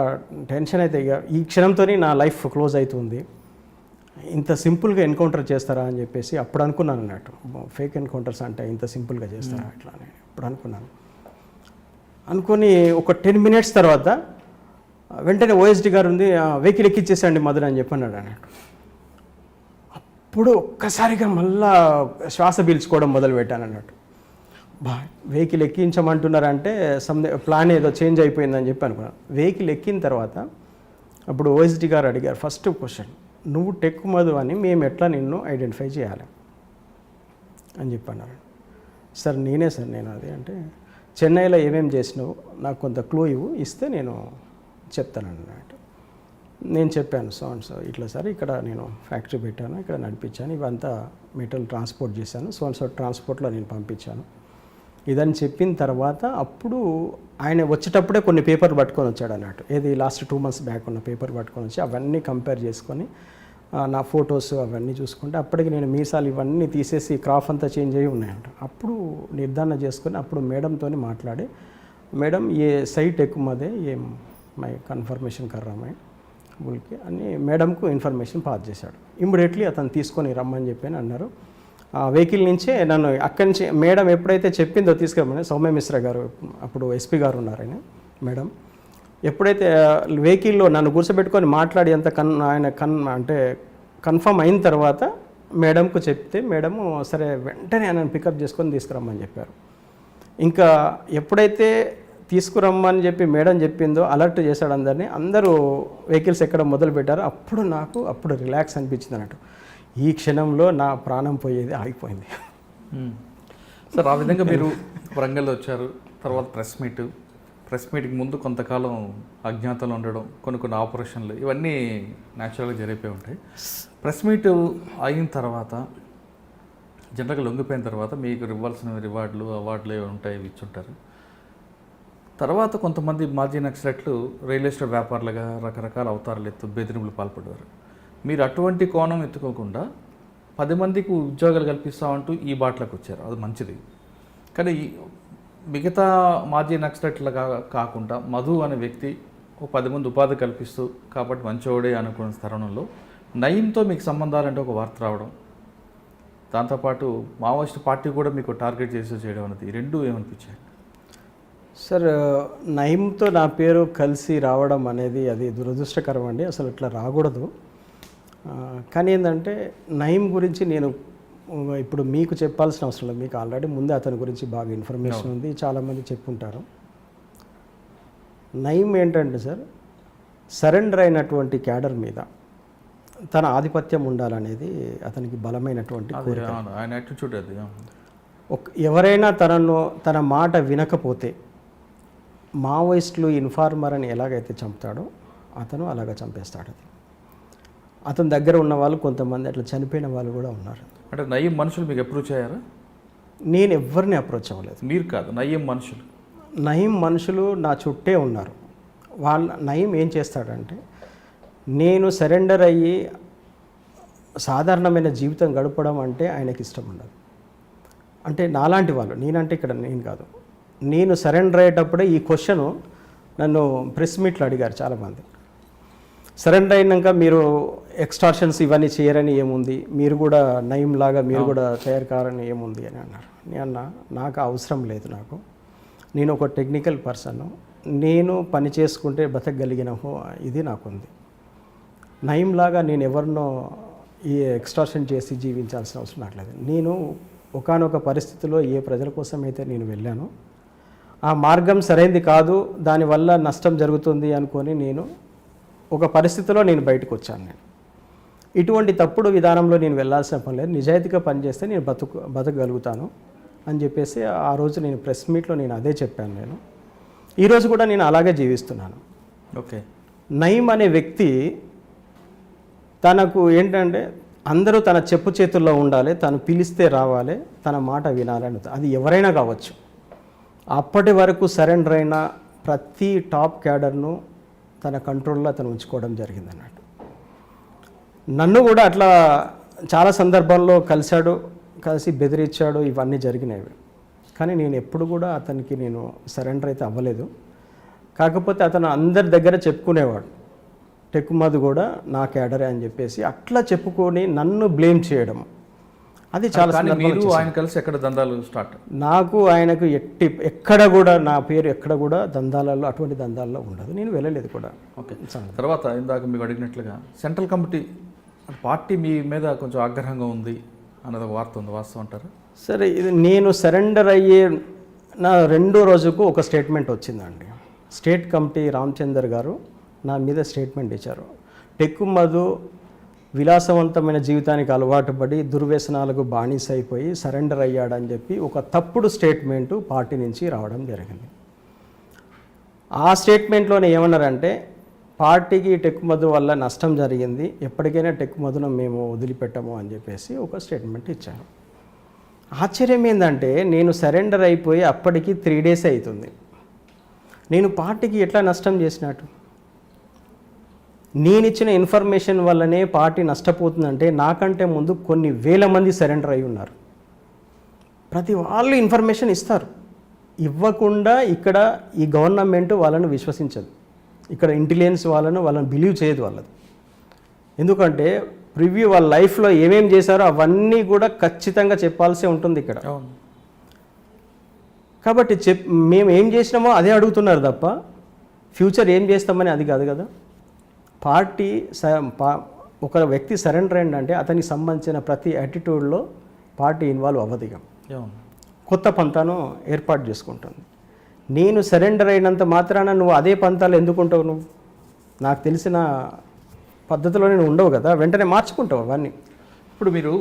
టెన్షన్ అయితే ఇక ఈ క్షణంతో నా లైఫ్ క్లోజ్ అవుతుంది, ఇంత సింపుల్గా ఎన్కౌంటర్ చేస్తారా అని చెప్పేసి అప్పుడు అనుకున్నాను అన్నట్టు. ఫేక్ ఎన్కౌంటర్స్ అంటే ఇంత సింపుల్గా చేస్తారా అట్లా అని ఇప్పుడు అనుకున్నాను. అనుకొని ఒక 10 minutes తర్వాత వెంటనే ఓఎస్డీ గారు ఉంది, వెహికల్ ఎక్కిచ్చేసండి మధుర అని చెప్పన్నాడు అన్నట్టు. అప్పుడు ఒక్కసారిగా మళ్ళా శ్వాస పీల్చుకోవడం మొదలుపెట్టాను అన్నట్టు. వెహికల్ ఎక్కించమంటున్నారంటే ప్లాన్ ఏదో చేంజ్ అయిపోయిందని చెప్పి అనుకున్నాను. వెహికల్ ఎక్కిన తర్వాత అప్పుడు ఓఎస్డీ గారు అడిగారు ఫస్ట్ క్వశ్చన్, నువ్వు టెక్మోద్ అని మేము ఎట్లా నిన్ను ఐడెంటిఫై చేయాలి అని చెప్పన్నారు. సార్ నేనే సార్ నేను అది అంటే, చెన్నైలో ఏమేమి చేసినావు నాకు కొంత క్లూ ఇస్తే నేను చెప్తాను అన్నట్టు. నేను చెప్పాను సో అండ్ సో ఇట్లా సార్ ఇక్కడ నేను ఫ్యాక్టరీ పెట్టాను, ఇక్కడ నడిపించాను, ఇవంతా మెటీరియల్ ట్రాన్స్పోర్ట్ చేశాను, సో అండ్ సో ట్రాన్స్పోర్ట్లో నేను పంపించాను ఇదని చెప్పిన తర్వాత అప్పుడు ఆయన వచ్చేటప్పుడే కొన్ని పేపర్ పట్టుకొని వచ్చాడు అన్నట్టు. ఏది లాస్ట్ 2 months బ్యాక్ ఉన్న పేపర్ పట్టుకొని వచ్చి అవన్నీ కంపేర్ చేసుకొని నా ఫొటోస్ అవన్నీ చూసుకుంటే అప్పటికి నేను మీసాలు ఇవన్నీ తీసేసి క్రాఫ్ అంతా చేంజ్ అయ్యి ఉన్నాయంట. అప్పుడు నిర్ధారణ చేసుకొని అప్పుడు మేడంతో మాట్లాడి, మేడం ఏ సైట్ ఎక్కువదే ఏ మై కన్ఫర్మేషన్ కర్రామై బుల్కి అని మేడంకు ఇన్ఫర్మేషన్ పాస్ చేశాడు. ఇమ్మీడియట్లీ అతను తీసుకొని రమ్మని చెప్పి అన్నారు. ఆ వెహికల్ నుంచే నన్ను అక్కడి నుంచి మేడం ఎప్పుడైతే చెప్పిందో తీసుకెళ్ళమని, సౌమ్య మిశ్రా గారు అప్పుడు ఎస్పీ గారు ఉన్నారు ఆయన మేడం, ఎప్పుడైతే వెహికల్లో నన్ను కూర్చోబెట్టుకొని మాట్లాడి అంత ఆయన అంటే కన్ఫర్మ్ అయిన తర్వాత మేడంకు చెప్తే మేడము సరే వెంటనే ఆయన పికప్ చేసుకొని తీసుకురమ్మని చెప్పారు. ఇంకా ఎప్పుడైతే తీసుకురమ్మని చెప్పి మేడం చెప్పిందో అలర్ట్ చేశాడు అందరినీ. అందరూ వెహికల్స్ ఎక్కడ మొదలు పెట్టారో అప్పుడు రిలాక్స్ అనిపించింది అన్నట్టు. ఈ క్షణంలో నా ప్రాణం పోయేది ఆగిపోయింది. సార్ ఆ విధంగా మీరు వరంగల్ వచ్చారు, తర్వాత ప్రెస్ మీట్కి ముందు కొంతకాలం అజ్ఞాతంలో ఉండడం, కొన్ని ఆపరేషన్లు ఇవన్నీ న్యాచురల్గా జరిగిపోయి ఉంటాయి. ప్రెస్ మీట్ అయిన తర్వాత జనరల్గా లొంగిపోయిన తర్వాత మీకు ఇవ్వాల్సిన రివార్డులు అవార్డులు ఏవి ఉంటాయి ఇవి ఇచ్చుంటారు. తర్వాత కొంతమంది మాజీ నక్సలైట్లు రియల్ ఎస్టేట్ వ్యాపారులుగా రకరకాల అవతారాలు బెదిరింపులు పాల్పడేవారు. మీరు అటువంటి కోణం ఎత్తుకోకుండా 10 మందికి ఉద్యోగాలు కల్పిస్తామంటూ ఈ బాటలకు వచ్చారు, అది మంచిది. కానీ మిగతా మాజీ నక్సలైట్లుగా కాకుండా మధు అనే వ్యక్తి ఒక 10 మంది ఉపాధి కల్పిస్తూ కాబట్టి మంచివాడే అనుకున్న తరుణంలో నయీంతో మీకు సంబంధాలంటే ఒక వార్త రావడం, దాంతోపాటు మావోయిస్ట్ పార్టీ కూడా మీకు టార్గెట్ చేసి చేయడం అనేది ఈ రెండు ఏమనిపించాయి? సార్ నయీంతో నా పేరు కలిసి రావడం అనేది అది దురదృష్టకరం అండి. అసలు ఇట్లా రాకూడదు. కానీ ఏంటంటే నయీం గురించి నేను ఇప్పుడు మీకు చెప్పాల్సిన అవసరం లేదు, మీకు ఆల్రెడీ ముందే అతని గురించి బాగా ఇన్ఫర్మేషన్ ఉంది, చాలామంది చెప్పుంటారు. నయీం ఏంటంటే సార్ సరెండర్ అయినటువంటి క్యాడర్ మీద తన ఆధిపత్యం ఉండాలనేది అతనికి బలమైనటువంటి కోరిక. ఎవరైనా తన మాట వినకపోతే మావోయిస్టులు ఇన్ఫార్మర్ అని ఎలాగైతే చంపుతాడో అతను అలాగ చంపేస్తాడు. అది అతని దగ్గర ఉన్న వాళ్ళు కొంతమంది అట్లా చనిపోయిన వాళ్ళు కూడా ఉన్నారు. అంటే నయీం మనుషులు మీకు అప్రోచ్ అయ్యారా? నేను ఎవరిని అప్రోచ్ అవ్వలేదు. మీరు కాదు, నయీం మనుషులు నా చుట్టే ఉన్నారు. నయీం ఏం చేస్తాడంటే నేను సరెండర్ అయ్యి సాధారణమైన జీవితం గడపడం అంటే ఆయనకి ఇష్టం ఉండదు. అంటే నాలాంటి వాళ్ళు, నేనంటే ఇక్కడ నేను కాదు, నేను సరెండర్ అయ్యేటప్పుడే ఈ క్వశ్చను నన్ను ప్రెస్ మీట్లో అడిగారు చాలామంది. సరెండర్ అయినాక మీరు ఎక్స్టార్షన్స్ ఇవన్నీ చేయరని ఏముంది, మీరు కూడా నయీం లాగా మీరు కూడా తయారు కారని ఏముంది అని అన్నారు. నేను నాకు అవసరం లేదు, నేను ఒక టెక్నికల్ పర్సన్, నేను పని చేసుకుంటే బతకగలిగిన ఇది నాకుంది. నయీం లాగా నేను ఎవరినో ఈ ఎక్స్టార్షన్ చేసి జీవించాల్సిన అవసరం నాకు లేదు. నేను ఒకానొక పరిస్థితిలో ఏ ప్రజల కోసం అయితే నేను వెళ్ళానో ఆ మార్గం సరైనది కాదు, దానివల్ల నష్టం జరుగుతుంది అనుకొని నేను ఒక పరిస్థితిలో నేను బయటకు వచ్చాను. నేను ఇటువంటి తప్పుడు విధానంలో నేను వెళ్ళాల్సిన పని లేదు, నిజాయితీగా పనిచేస్తే నేను బతకగలుగుతాను అని చెప్పేసి ఆ రోజు నేను ప్రెస్ మీట్లో నేను అదే చెప్పాను. నేను ఈరోజు కూడా నేను అలాగే జీవిస్తున్నాను. ఓకే. నయీం అనే వ్యక్తి తనకు ఏంటంటే అందరూ తన చెప్పు చేతుల్లో ఉండాలి, తను పిలిస్తే రావాలి, తన మాట వినాలని, అది ఎవరైనా కావచ్చు. అప్పటి వరకు సరెండర్ అయిన ప్రతి టాప్ క్యాడర్ను తన కంట్రోల్లో అతను ఉంచుకోవడం జరిగింది అన్నట్టు. నన్ను కూడా అట్లా చాలా సందర్భాల్లో కలిసి బెదిరించాడు, ఇవన్నీ జరిగినవి. కానీ నేను ఎప్పుడు కూడా అతనికి నేను సరెండర్ అయితే అవ్వలేదు. కాకపోతే అతను అందరి దగ్గర చెప్పుకునేవాడు, టెక్కుమధు కూడా నా క్యాడరే అని చెప్పేసి అట్లా చెప్పుకొని నన్ను బ్లేమ్ చేయడం, అది చాలా ఆయన కలిసి ఎక్కడ దందాలు స్టార్ట్? నాకు ఆయనకు ఎక్కడ కూడా నా పేరు ఎక్కడ కూడా దందాలలో అటువంటి దందాల్లో ఉండదు, నేను వెళ్ళలేదు కూడా. ఓకే. తర్వాత ఇందాక మీకు అడిగినట్లుగా సెంట్రల్ కమిటీ పార్టీ మీ మీద కొంచెం ఆగ్రహంగా ఉంది అన్నది ఒక వార్త ఉంది, వాస్తవం అంటారు? సరే, ఇది నేను సరెండర్ అయ్యే నా 2వ రోజుకు ఒక స్టేట్మెంట్ వచ్చిందండి. స్టేట్ కమిటీ రామచందర్ గారు నా మీద స్టేట్మెంట్ ఇచ్చారు. టెక్కుమధు విలాసవంతమైన జీవితానికి అలవాటు పడి దుర్వ్యసనాలకు బానిస అయిపోయి సరెండర్ అయ్యాడని చెప్పి ఒక తప్పుడు స్టేట్మెంటు పార్టీ నుంచి రావడం జరిగింది. ఆ స్టేట్మెంట్లోనే ఏమన్నారంటే పార్టీకి టెక్కుమధు వల్ల నష్టం జరిగింది, ఎప్పటికైనా టెక్కుమధును మేము వదిలిపెట్టము అని చెప్పేసి ఒక స్టేట్మెంట్ ఇచ్చాను. ఆశ్చర్యం ఏంటంటే నేను సరెండర్ అయిపోయి అప్పటికి 3 days అవుతుంది. నేను పార్టీకి ఎట్లా నష్టం చేసినట్టు? నేను ఇచ్చిన ఇన్ఫర్మేషన్ వల్లనే పార్టీ నష్టపోతుందంటే నాకంటే ముందు కొన్ని వేల మంది సరెండర్ అయి ఉన్నారు. ప్రతి వాళ్ళు ఇన్ఫర్మేషన్ ఇస్తారు. ఇవ్వకుండా ఇక్కడ ఈ గవర్నమెంట్ వాళ్ళను విశ్వసించదు, ఇక్కడ ఇంటెలిజెన్స్ వాళ్ళని బిలీవ్ చేయదు వాళ్ళది. ఎందుకంటే ప్రివ్యూ వాళ్ళ లైఫ్లో ఏమేమి చేశారో అవన్నీ కూడా ఖచ్చితంగా చెప్పాల్సి ఉంటుంది ఇక్కడ. కాబట్టి మేము ఏం చేసినామో అదే అడుగుతున్నారు తప్ప ఫ్యూచర్ ఏం చేస్తామని అది కాదు కదా. పార్టీ ఒక వ్యక్తి సరెండర్ అయిందంటే అతనికి సంబంధించిన ప్రతి యాటిట్యూడ్లో పార్టీ ఇన్వాల్వ్ అవ్వదు. ఇక కొత్త పంతాను ఏర్పాటు చేసుకుంటుంది. నేను సరెండర్ అయినంత మాత్రాన నువ్వు అదే పంతాలు ఎందుకుంటావు? నువ్వు నాకు తెలిసిన పద్ధతిలో నేను ఉండవు కదా, వెంటనే మార్చుకుంటావు అవన్నీ. ఇప్పుడు మీరు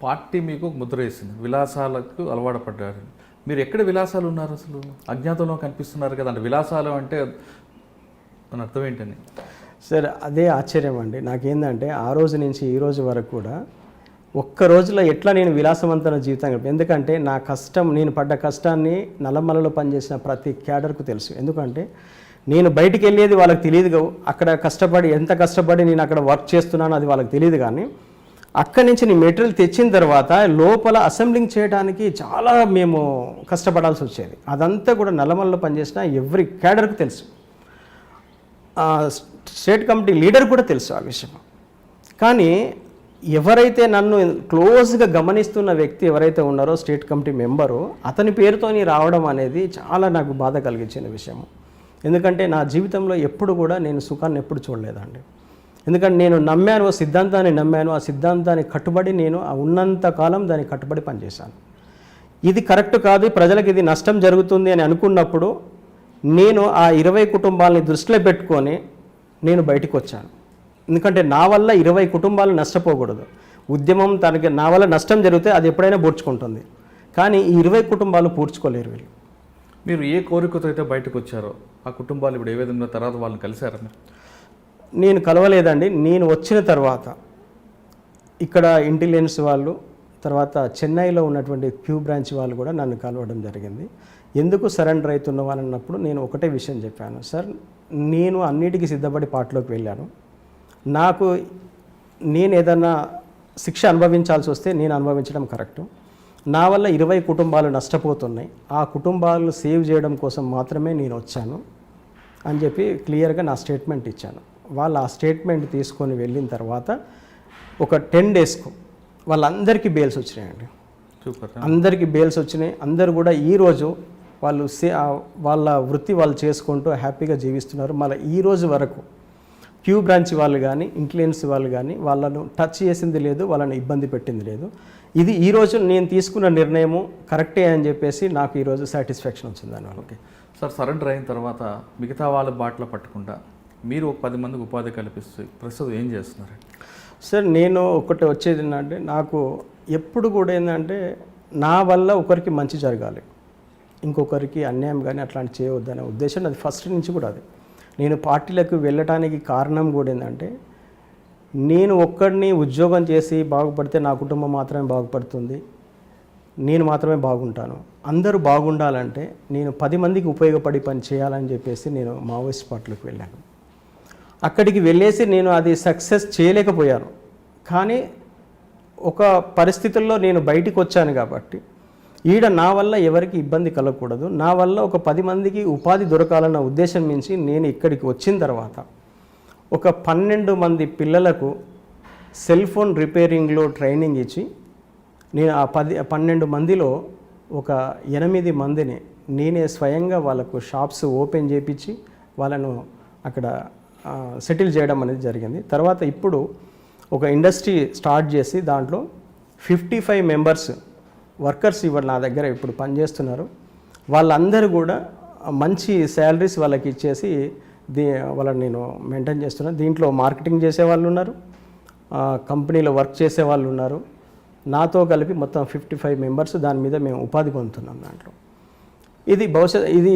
పార్టీ మీకు ముద్ర వేసింది, విలాసాలకు అలవాటు పడ్డారు. మీరు ఎక్కడ విలాసాలు ఉన్నారు? అసలు అజ్ఞాతంలో కనిపిస్తున్నారు కదా, అంటే విలాసాలు అంటే దాని అర్థం ఏంటని? సరే, అదే ఆశ్చర్యం అండి నాకేందంటే ఆ రోజు నుంచి ఈ రోజు వరకు కూడా ఒక్క రోజులో ఎట్లా నేను విలాసవంతమైన జీవితం గడిపాను. ఎందుకంటే నా కష్టం, నేను పడ్డ కష్టాన్ని నల్లమలలో పనిచేసిన ప్రతి క్యాడర్కు తెలుసు. ఎందుకంటే నేను బయటికి వెళ్ళేది వాళ్ళకి తెలియదు, అక్కడ కష్టపడి ఎంత కష్టపడి నేను అక్కడ వర్క్ చేస్తున్నానో అది వాళ్ళకి తెలియదు. కానీ అక్కడి నుంచి నేను మెటీరియల్ తెచ్చిన తర్వాత లోపల అసెంబ్లింగ్ చేయడానికి చాలా మేము కష్టపడాల్సి వచ్చేది. అదంతా కూడా నల్లమలలో పనిచేసిన ఎవ్రీ క్యాడర్కు తెలుసు, స్టేట్ కమిటీ లీడర్ కూడా తెలుసు ఆ విషయం. కానీ ఎవరైతే నన్ను క్లోజ్గా గమనిస్తున్న వ్యక్తి ఎవరైతే ఉన్నారో స్టేట్ కమిటీ మెంబరు, అతని పేరుతోని రావడం అనేది చాలా నాకు బాధ కలిగించిన విషయం. ఎందుకంటే నా జీవితంలో ఎప్పుడు కూడా నేను సుఖాన్ని ఎప్పుడు చూడలేదండి. ఎందుకంటే నేను నమ్మాను, ఆ సిద్ధాంతాన్ని నమ్మాను, ఆ సిద్ధాంతాన్ని కట్టుబడి నేను ఉన్నంత కాలం దానికి కట్టుబడి పనిచేశాను. ఇది కరెక్ట్ కాదు, ప్రజలకు ఇది నష్టం జరుగుతుంది అని అనుకున్నప్పుడు నేను ఆ 20 కుటుంబాలని దృష్టిలో పెట్టుకొని నేను బయటకు వచ్చాను. ఎందుకంటే నా వల్ల 20 కుటుంబాలు నష్టపోకూడదు. ఉద్యమం తనకి నా వల్ల నష్టం జరిగితే అది ఎప్పుడైనా పూడ్చుకుంటుంది, కానీ ఈ 20 కుటుంబాలు పూడ్చుకోలేరు వీళ్ళు. మీరు ఏ కోరికతో అయితే బయటకు వచ్చారో ఆ కుటుంబాలు ఇప్పుడు ఏ విధంగా తర్వాత వాళ్ళని కలిశారా? నేను కలవలేదండి. నేను వచ్చిన తర్వాత ఇక్కడ ఇంటెలిజెన్స్ వాళ్ళు, తర్వాత చెన్నైలో ఉన్నటువంటి క్యూ బ్రాంచ్ వాళ్ళు కూడా నన్ను కలవడం జరిగింది. ఎందుకు సరెండర్ అవుతున్నావు అని అన్నప్పుడు నేను ఒకటే విషయం చెప్పాను, సార్ నేను అన్నిటికీ సిద్ధపడి పార్టీలోకి వెళ్ళాను. నేను ఏదన్నా శిక్ష అనుభవించాల్సి వస్తే నేను అనుభవించడం కరెక్టు. నా వల్ల 20 కుటుంబాలు నష్టపోతున్నాయి, ఆ కుటుంబాలను సేవ్ చేయడం కోసం మాత్రమే నేను వచ్చాను అని చెప్పి క్లియర్గా నా స్టేట్మెంట్ ఇచ్చాను. వాళ్ళు ఆ స్టేట్మెంట్ తీసుకొని వెళ్ళిన తర్వాత ఒక 10 daysకు వాళ్ళందరికీ బెయిల్స్ వచ్చినాయండి. సూపర్, అందరికీ బెయిల్స్ వచ్చినాయి. అందరూ కూడా ఈరోజు వాళ్ళు వాళ్ళ వృత్తి వాళ్ళు చేసుకుంటూ హ్యాపీగా జీవిస్తున్నారు. మళ్ళీ ఈరోజు వరకు క్యూ బ్రాంచ్ వాళ్ళు కానీ ఇంటెలిజెన్స్ వాళ్ళు కానీ వాళ్ళను టచ్ చేసింది లేదు, వాళ్ళని ఇబ్బంది పెట్టింది లేదు. ఇది ఈరోజు నేను తీసుకున్న నిర్ణయము కరెక్టే అని చెప్పేసి నాకు ఈరోజు సాటిస్ఫాక్షన్ వచ్చింది దానివల్ల. ఓకే సార్, సరెండర్ అయిన తర్వాత మిగతా వాళ్ళ బాటలో పట్టకుండా మీరు ఒక 10 మందికి ఉపాధి కల్పిస్తూ ప్రస్తుతం ఏం చేస్తున్నారు? సార్ నేను ఒకటి వచ్చేది ఏంటంటే, నాకు ఎప్పుడు కూడా ఏంటంటే నా వల్ల ఒకరికి మంచి జరగాలి, ఇంకొకరికి అన్యాయం కానీ అట్లాంటి చేయవద్దనే ఉద్దేశం అది ఫస్ట్ నుంచి కూడా. అది నేను పార్టీలకు వెళ్ళటానికి కారణం కూడా ఏంటంటే, నేను ఒక్కడిని ఉద్యోగం చేసి బాగుపడితే నా కుటుంబం మాత్రమే బాగుపడుతుంది, నేను మాత్రమే బాగుంటాను. అందరూ బాగుండాలంటే నేను 10 మందికి ఉపయోగపడి పని చేయాలని చెప్పేసి నేను మావోయిస్ట్ పార్టీలకు వెళ్ళాను. అక్కడికి వెళ్ళేసి నేను అది సక్సెస్ చేయలేకపోయాను. కానీ ఒక పరిస్థితుల్లో నేను బయటికి వచ్చాను కాబట్టి ఈడ నా వల్ల ఎవరికి ఇబ్బంది కలగకూడదు, నా వల్ల ఒక 10 మందికి ఉపాధి దొరకాలన్న ఉద్దేశం నుంచి నేను ఇక్కడికి వచ్చిన తర్వాత ఒక 12 మంది పిల్లలకు సెల్ ఫోన్ రిపేరింగ్లో ట్రైనింగ్ ఇచ్చి నేను ఆ 12 మందిలో ఒక 8 మందిని నేనే స్వయంగా వాళ్ళకు షాప్స్ ఓపెన్ చేయించి వాళ్ళను అక్కడ సెటిల్ చేయడం అనేది జరిగింది. తర్వాత ఇప్పుడు ఒక ఇండస్ట్రీ స్టార్ట్ చేసి దాంట్లో 55 మెంబర్స్ వర్కర్స్ ఇవాళ నా దగ్గర ఇప్పుడు పనిచేస్తున్నారు. వాళ్ళందరూ కూడా మంచి శాలరీస్ వాళ్ళకి ఇచ్చేసి వాళ్ళని నేను మెయింటైన్ చేస్తున్నాను. దీంట్లో మార్కెటింగ్ చేసేవాళ్ళు ఉన్నారు, కంపెనీలో వర్క్ చేసేవాళ్ళు ఉన్నారు. నాతో కలిపి మొత్తం 55 మెంబర్స్ దాని మీద మేము ఉపాధి పొందుతున్నాం దాంట్లో. ఇది బహుశా ఇది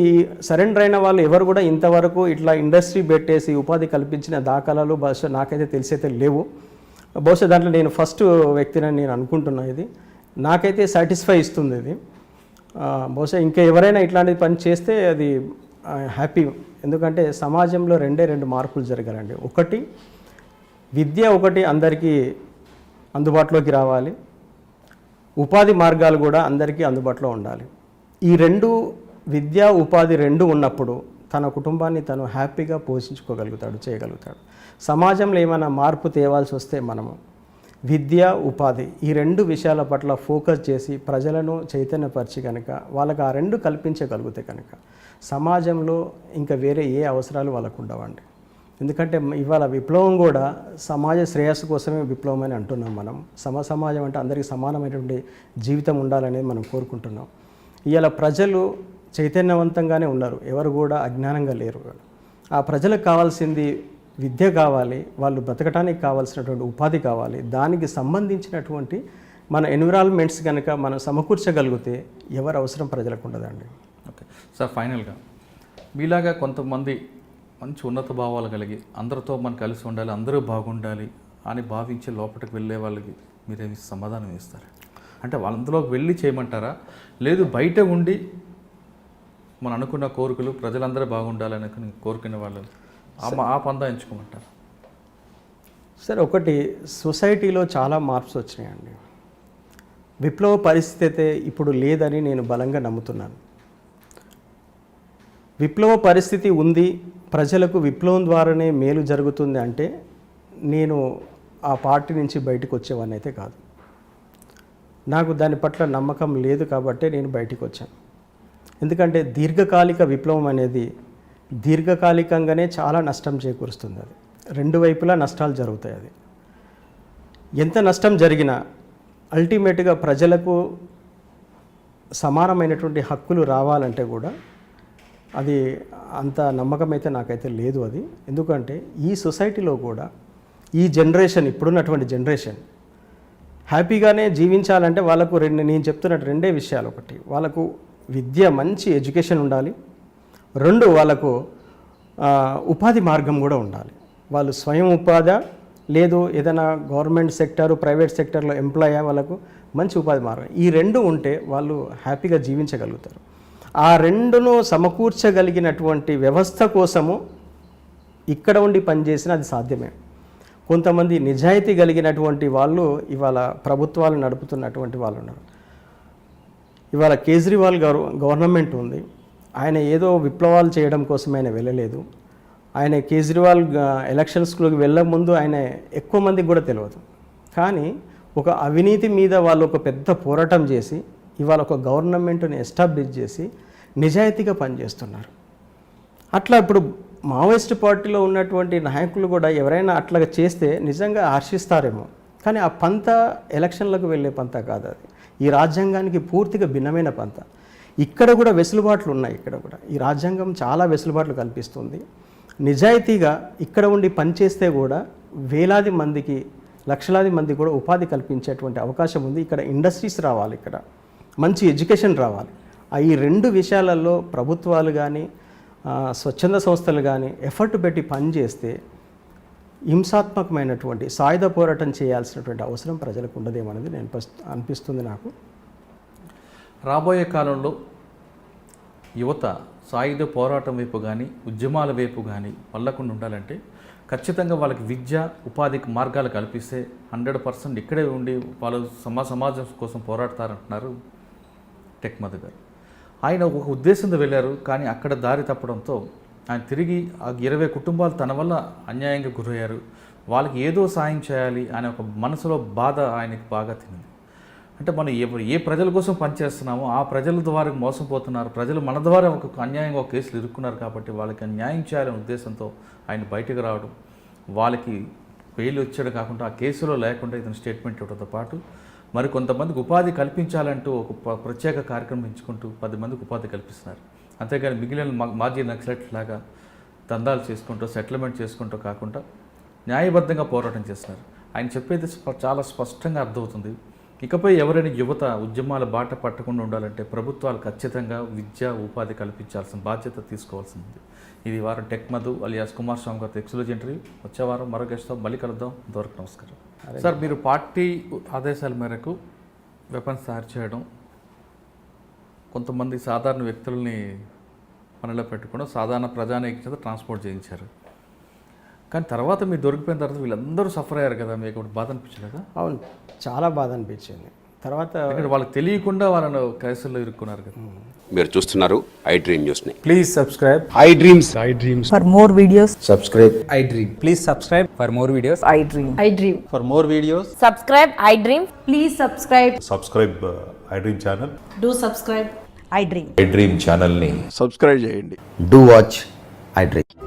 సరెండర్ అయిన వాళ్ళు ఎవరు కూడా ఇంతవరకు ఇట్లా ఇండస్ట్రీ పెట్టేసి ఉపాధి కల్పించిన దాఖలాలు బహుశా నాకైతే తెలిసైతే లేవు. బహుశా దాంట్లో నేను ఫస్ట్ వ్యక్తిని నేను అనుకుంటున్నా. ఇది నాకైతే సాటిస్ఫై ఇస్తుంది. ఇది బహుశా ఇంకా ఎవరైనా ఇట్లాంటి పని చేస్తే అది హ్యాపీ. ఎందుకంటే సమాజంలో రెండు మార్పులు జరగాలండి. ఒకటి విద్య, ఒకటి అందరికీ అందుబాటులోకి రావాలి, ఉపాధి మార్గాలు కూడా అందరికీ అందుబాటులో ఉండాలి. ఈ రెండు విద్య ఉపాధి రెండు ఉన్నప్పుడు తన కుటుంబాన్ని తను హ్యాపీగా పోషించుకోగలుగుతాడు, చేయగలుగుతాడు. సమాజంలో ఏమైనా మార్పు తేవాల్సి వస్తే మనము విద్య ఉపాధి ఈ రెండు విషయాల పట్ల ఫోకస్ చేసి ప్రజలను చైతన్యపరిచి కనుక వాళ్ళకి ఆ రెండు కల్పించగలిగితే కనుక సమాజంలో ఇంకా వేరే ఏ అవసరాలు వాళ్ళకు ఉండవండి. ఎందుకంటే ఇవాళ విప్లవం కూడా సమాజ శ్రేయస్సు కోసమే విప్లవం అని అంటున్నాం మనం. సమాజం అంటే అందరికీ సమానమైనటువంటి జీవితం ఉండాలనేది మనం కోరుకుంటున్నాం. ఇవాళ ప్రజలు చైతన్యవంతంగానే ఉన్నారు, ఎవరు కూడా అజ్ఞానంగా లేరు. ఆ ప్రజలకు కావాల్సింది విద్య కావాలి, వాళ్ళు బ్రతకడానికి కావాల్సినటువంటి ఉపాధి కావాలి. దానికి సంబంధించినటువంటి మన ఎన్విరాన్మెంట్స్ కనుక మనం సమకూర్చగలిగితే ఎవరు అవసరం ప్రజలకు ఉండదండి. ఓకే సార్, ఫైనల్గా మీలాగా కొంతమంది మంచి ఉన్నత భావాలు కలిగి అందరితో మనం కలిసి ఉండాలి, అందరూ బాగుండాలి అని భావించి లోపలికి వెళ్ళే వాళ్ళకి మీరేమి సమాధానం ఇస్తారు? అంటే వాళ్ళందులోకి వెళ్ళి చేయమంటారా, లేదు బయట ఉండి మనం అనుకున్న కోరికలు ప్రజలందరూ బాగుండాలని కోరుకునే వాళ్ళు ఆ పందా ఎంచుకోమంటారు? సరే, ఒకటి సొసైటీలో చాలా మార్ప్స్ వచ్చినాయండి. విప్లవ పరిస్థితి అయితే ఇప్పుడు లేదని నేను బలంగా నమ్ముతున్నాను. విప్లవ పరిస్థితి ఉంది, ప్రజలకు విప్లవం ద్వారానే మేలు జరుగుతుంది అంటే నేను ఆ పార్టీ నుంచి బయటకు వచ్చేవాడిని అయితే కాదు. నాకు దాని పట్ల నమ్మకం లేదు కాబట్టే నేను బయటికి వచ్చాను. ఎందుకంటే దీర్ఘకాలిక విప్లవం అనేది దీర్ఘకాలికంగానే చాలా నష్టం చేకూరుస్తుంది. అది రెండు వైపులా నష్టాలు జరుగుతాయి. అది ఎంత నష్టం జరిగినా అల్టిమేట్గా ప్రజలకు సమానమైనటువంటి హక్కులు రావాలంటే కూడా అది అంత నమ్మకం అయితే నాకైతే లేదు. అది ఎందుకంటే ఈ సొసైటీలో కూడా ఈ జనరేషన్, ఇప్పుడున్నటువంటి జనరేషన్ హ్యాపీగానే జీవించాలంటే వాళ్ళకు నేను చెప్తున్నట్టు రెండే విషయాలు. ఒకటి, వాళ్ళకు విద్య, మంచి ఎడ్యుకేషన్ ఉండాలి. రెండు, వాళ్ళకు ఉపాధి మార్గం కూడా ఉండాలి. వాళ్ళు స్వయం ఉపాధి లేదు ఏదైనా గవర్నమెంట్ సెక్టారు, ప్రైవేట్ సెక్టార్లో ఎంప్లాయ్ వాళ్ళకు మంచి ఉపాధి మార్గం, ఈ రెండు ఉంటే వాళ్ళు హ్యాపీగా జీవించగలుగుతారు. ఆ రెండును సమకూర్చగలిగినటువంటి వ్యవస్థ కోసము ఇక్కడ ఉండి పనిచేసిన అది సాధ్యమే. కొంతమంది నిజాయితీ కలిగినటువంటి వాళ్ళు ఇవాళ ప్రభుత్వాలు నడుపుతున్నటువంటి వాళ్ళు ఉన్నారు. ఇవాళ కేజ్రీవాల్ గారు గవర్నమెంట్ ఉంది, ఆయన ఏదో విప్లవాలు చేయడం కోసం ఆయన వెళ్ళలేదు. ఆయన కేజ్రీవాల్ ఎలక్షన్స్లోకి వెళ్ళక ముందు ఆయన ఎక్కువ మందికి కూడా తెలియదు. కానీ ఒక అవినీతి మీద వాళ్ళు ఒక పెద్ద పోరాటం చేసి ఇవాళ ఒక గవర్నమెంట్ని ఎస్టాబ్లిష్ చేసి నిజాయితీగా పనిచేస్తున్నారు. అట్లా ఇప్పుడు మావోయిస్ట్ పార్టీలో ఉన్నటువంటి నాయకులు కూడా ఎవరైనా అట్లా చేస్తే నిజంగా హర్షిస్తారేమో, కానీ ఆ పంత ఎలక్షన్లకు వెళ్ళే పంత కాదు. అది ఈ రాజ్యాంగానికి పూర్తిగా భిన్నమైన పంత. ఇక్కడ కూడా వెసులుబాట్లు ఉన్నాయి. ఇక్కడ కూడా ఈ రాజ్యాంగం చాలా వెసులుబాట్లు కల్పిస్తుంది. నిజాయితీగా ఇక్కడ ఉండి పనిచేస్తే కూడా వేలాది మందికి, లక్షలాది మందికి కూడా ఉపాధి కల్పించేటువంటి అవకాశం ఉంది. ఇక్కడ ఇండస్ట్రీస్ రావాలి, ఇక్కడ మంచి ఎడ్యుకేషన్ రావాలి. ఈ రెండు విషయాలలో ప్రభుత్వాలు కానీ స్వచ్ఛంద సంస్థలు కానీ ఎఫర్ట్ పెట్టి పనిచేస్తే హింసాత్మకమైనటువంటి సాయుధ పోరాటం చేయాల్సినటువంటి అవసరం ప్రజలకు ఉండదేమనేది అనిపిస్తుంది నాకు. రాబోయే కాలంలో యువత సాయుధ పోరాటం వైపు కానీ ఉద్యమాల వైపు కానీ వెళ్ళకుండా ఉండాలంటే ఖచ్చితంగా వాళ్ళకి విద్య, ఉపాధికి మార్గాలు కల్పిస్తే 100% ఇక్కడే ఉండి వాళ్ళు సమాజం కోసం పోరాడతారంటున్నారు టెక్ మధు గారు. ఆయన ఒక ఉద్దేశంతో వెళ్ళారు, కానీ అక్కడ దారి తప్పడంతో ఆయన తిరిగి ఆ 20 కుటుంబాలు తన వల్ల అన్యాయంగా గురయ్యారు. వాళ్ళకి ఏదో సాయం చేయాలి అనే ఒక మనసులో బాధ ఆయనకి బాగా తినింది. అంటే మనం ఏ ప్రజల కోసం పనిచేస్తున్నామో ఆ ప్రజల ద్వారా మోసపోతున్నారు, ప్రజలు మన ద్వారా ఒక అన్యాయంగా ఒక కేసులు ఇరుక్కున్నారు కాబట్టి వాళ్ళకి న్యాయం చేయాలనే ఉద్దేశంతో ఆయన బయటకు రావడం, వాళ్ళకి బెయిల్ వచ్చాడు కాకుండా ఆ కేసులో లేకుండా ఇతను స్టేట్మెంట్ ఇవ్వడంతో పాటు మరి కొంతమందికి ఉపాధి కల్పించాలంటూ ఒక ప్రత్యేక కార్యక్రమం ఎంచుకుంటూ 10 మందికి ఉపాధి కల్పిస్తున్నారు. అంతేగాని మిగిలిన మాజీ నక్సలైట్ లాగా దందాలు చేసుకుంటూ సెటిల్మెంట్ చేసుకుంటూ కాకుండా న్యాయబద్ధంగా పోరాటం చేస్తున్నారు. ఆయన చెప్పేది చాలా స్పష్టంగా అర్థమవుతుంది. ఇకపై ఎవరైనా యువత ఉద్యమాల బాట పట్టకుండా ఉండాలంటే ప్రభుత్వాలు ఖచ్చితంగా విద్య ఉపాధి కల్పించాల్సిన బాధ్యత తీసుకోవాల్సింది. ఇది వారం టెక్ మధు అలియాస్ కుమార్ స్వామి గారితో ఎక్స్క్లూజివ్ ఇంటర్వ్యూ. వచ్చే వారం మరో గెస్ట్తో మళ్ళీ కలుద్దాం. ఇంతవరకు నమస్కారం. సార్, మీరు పార్టీ ఆదేశాల మేరకు వెపన్స్ తయారు చేయడం, కొంతమంది సాధారణ వ్యక్తుల్ని పనిలో పెట్టుకోవడం, సాధారణ ప్రజానీకం చేత ట్రాన్స్పోర్ట్ చేయించారు. కానీ తర్వాత మీరు దొరికిపోయిన తర్వాత వీళ్ళందరూ సఫర్ అయ్యారు కదా, మీకు ఇప్పుడు బాధ అనిపించలేదా? అవును, చాలా బాధ అనిపించింది. తర్వాత ఇక్కడ వాళ్ళకి తెలియకుండా వాళ్ళను కేసుల్లో ఇరుక్కున్నారు కదా. మీరు చూస్తున్నారు ఐ డ్రీమ్ న్యూస్ని. Please subscribe. I dreams For more videos, Subscribe. I Dream. Please subscribe For more videos, I dream. I dream. For more videos. Subscribe, I dream. Please subscribe. Subscribe I dream channel. Do subscribe, I dream. I dream ఛానల్ని subscribe చేయండి. Do watch I Dream.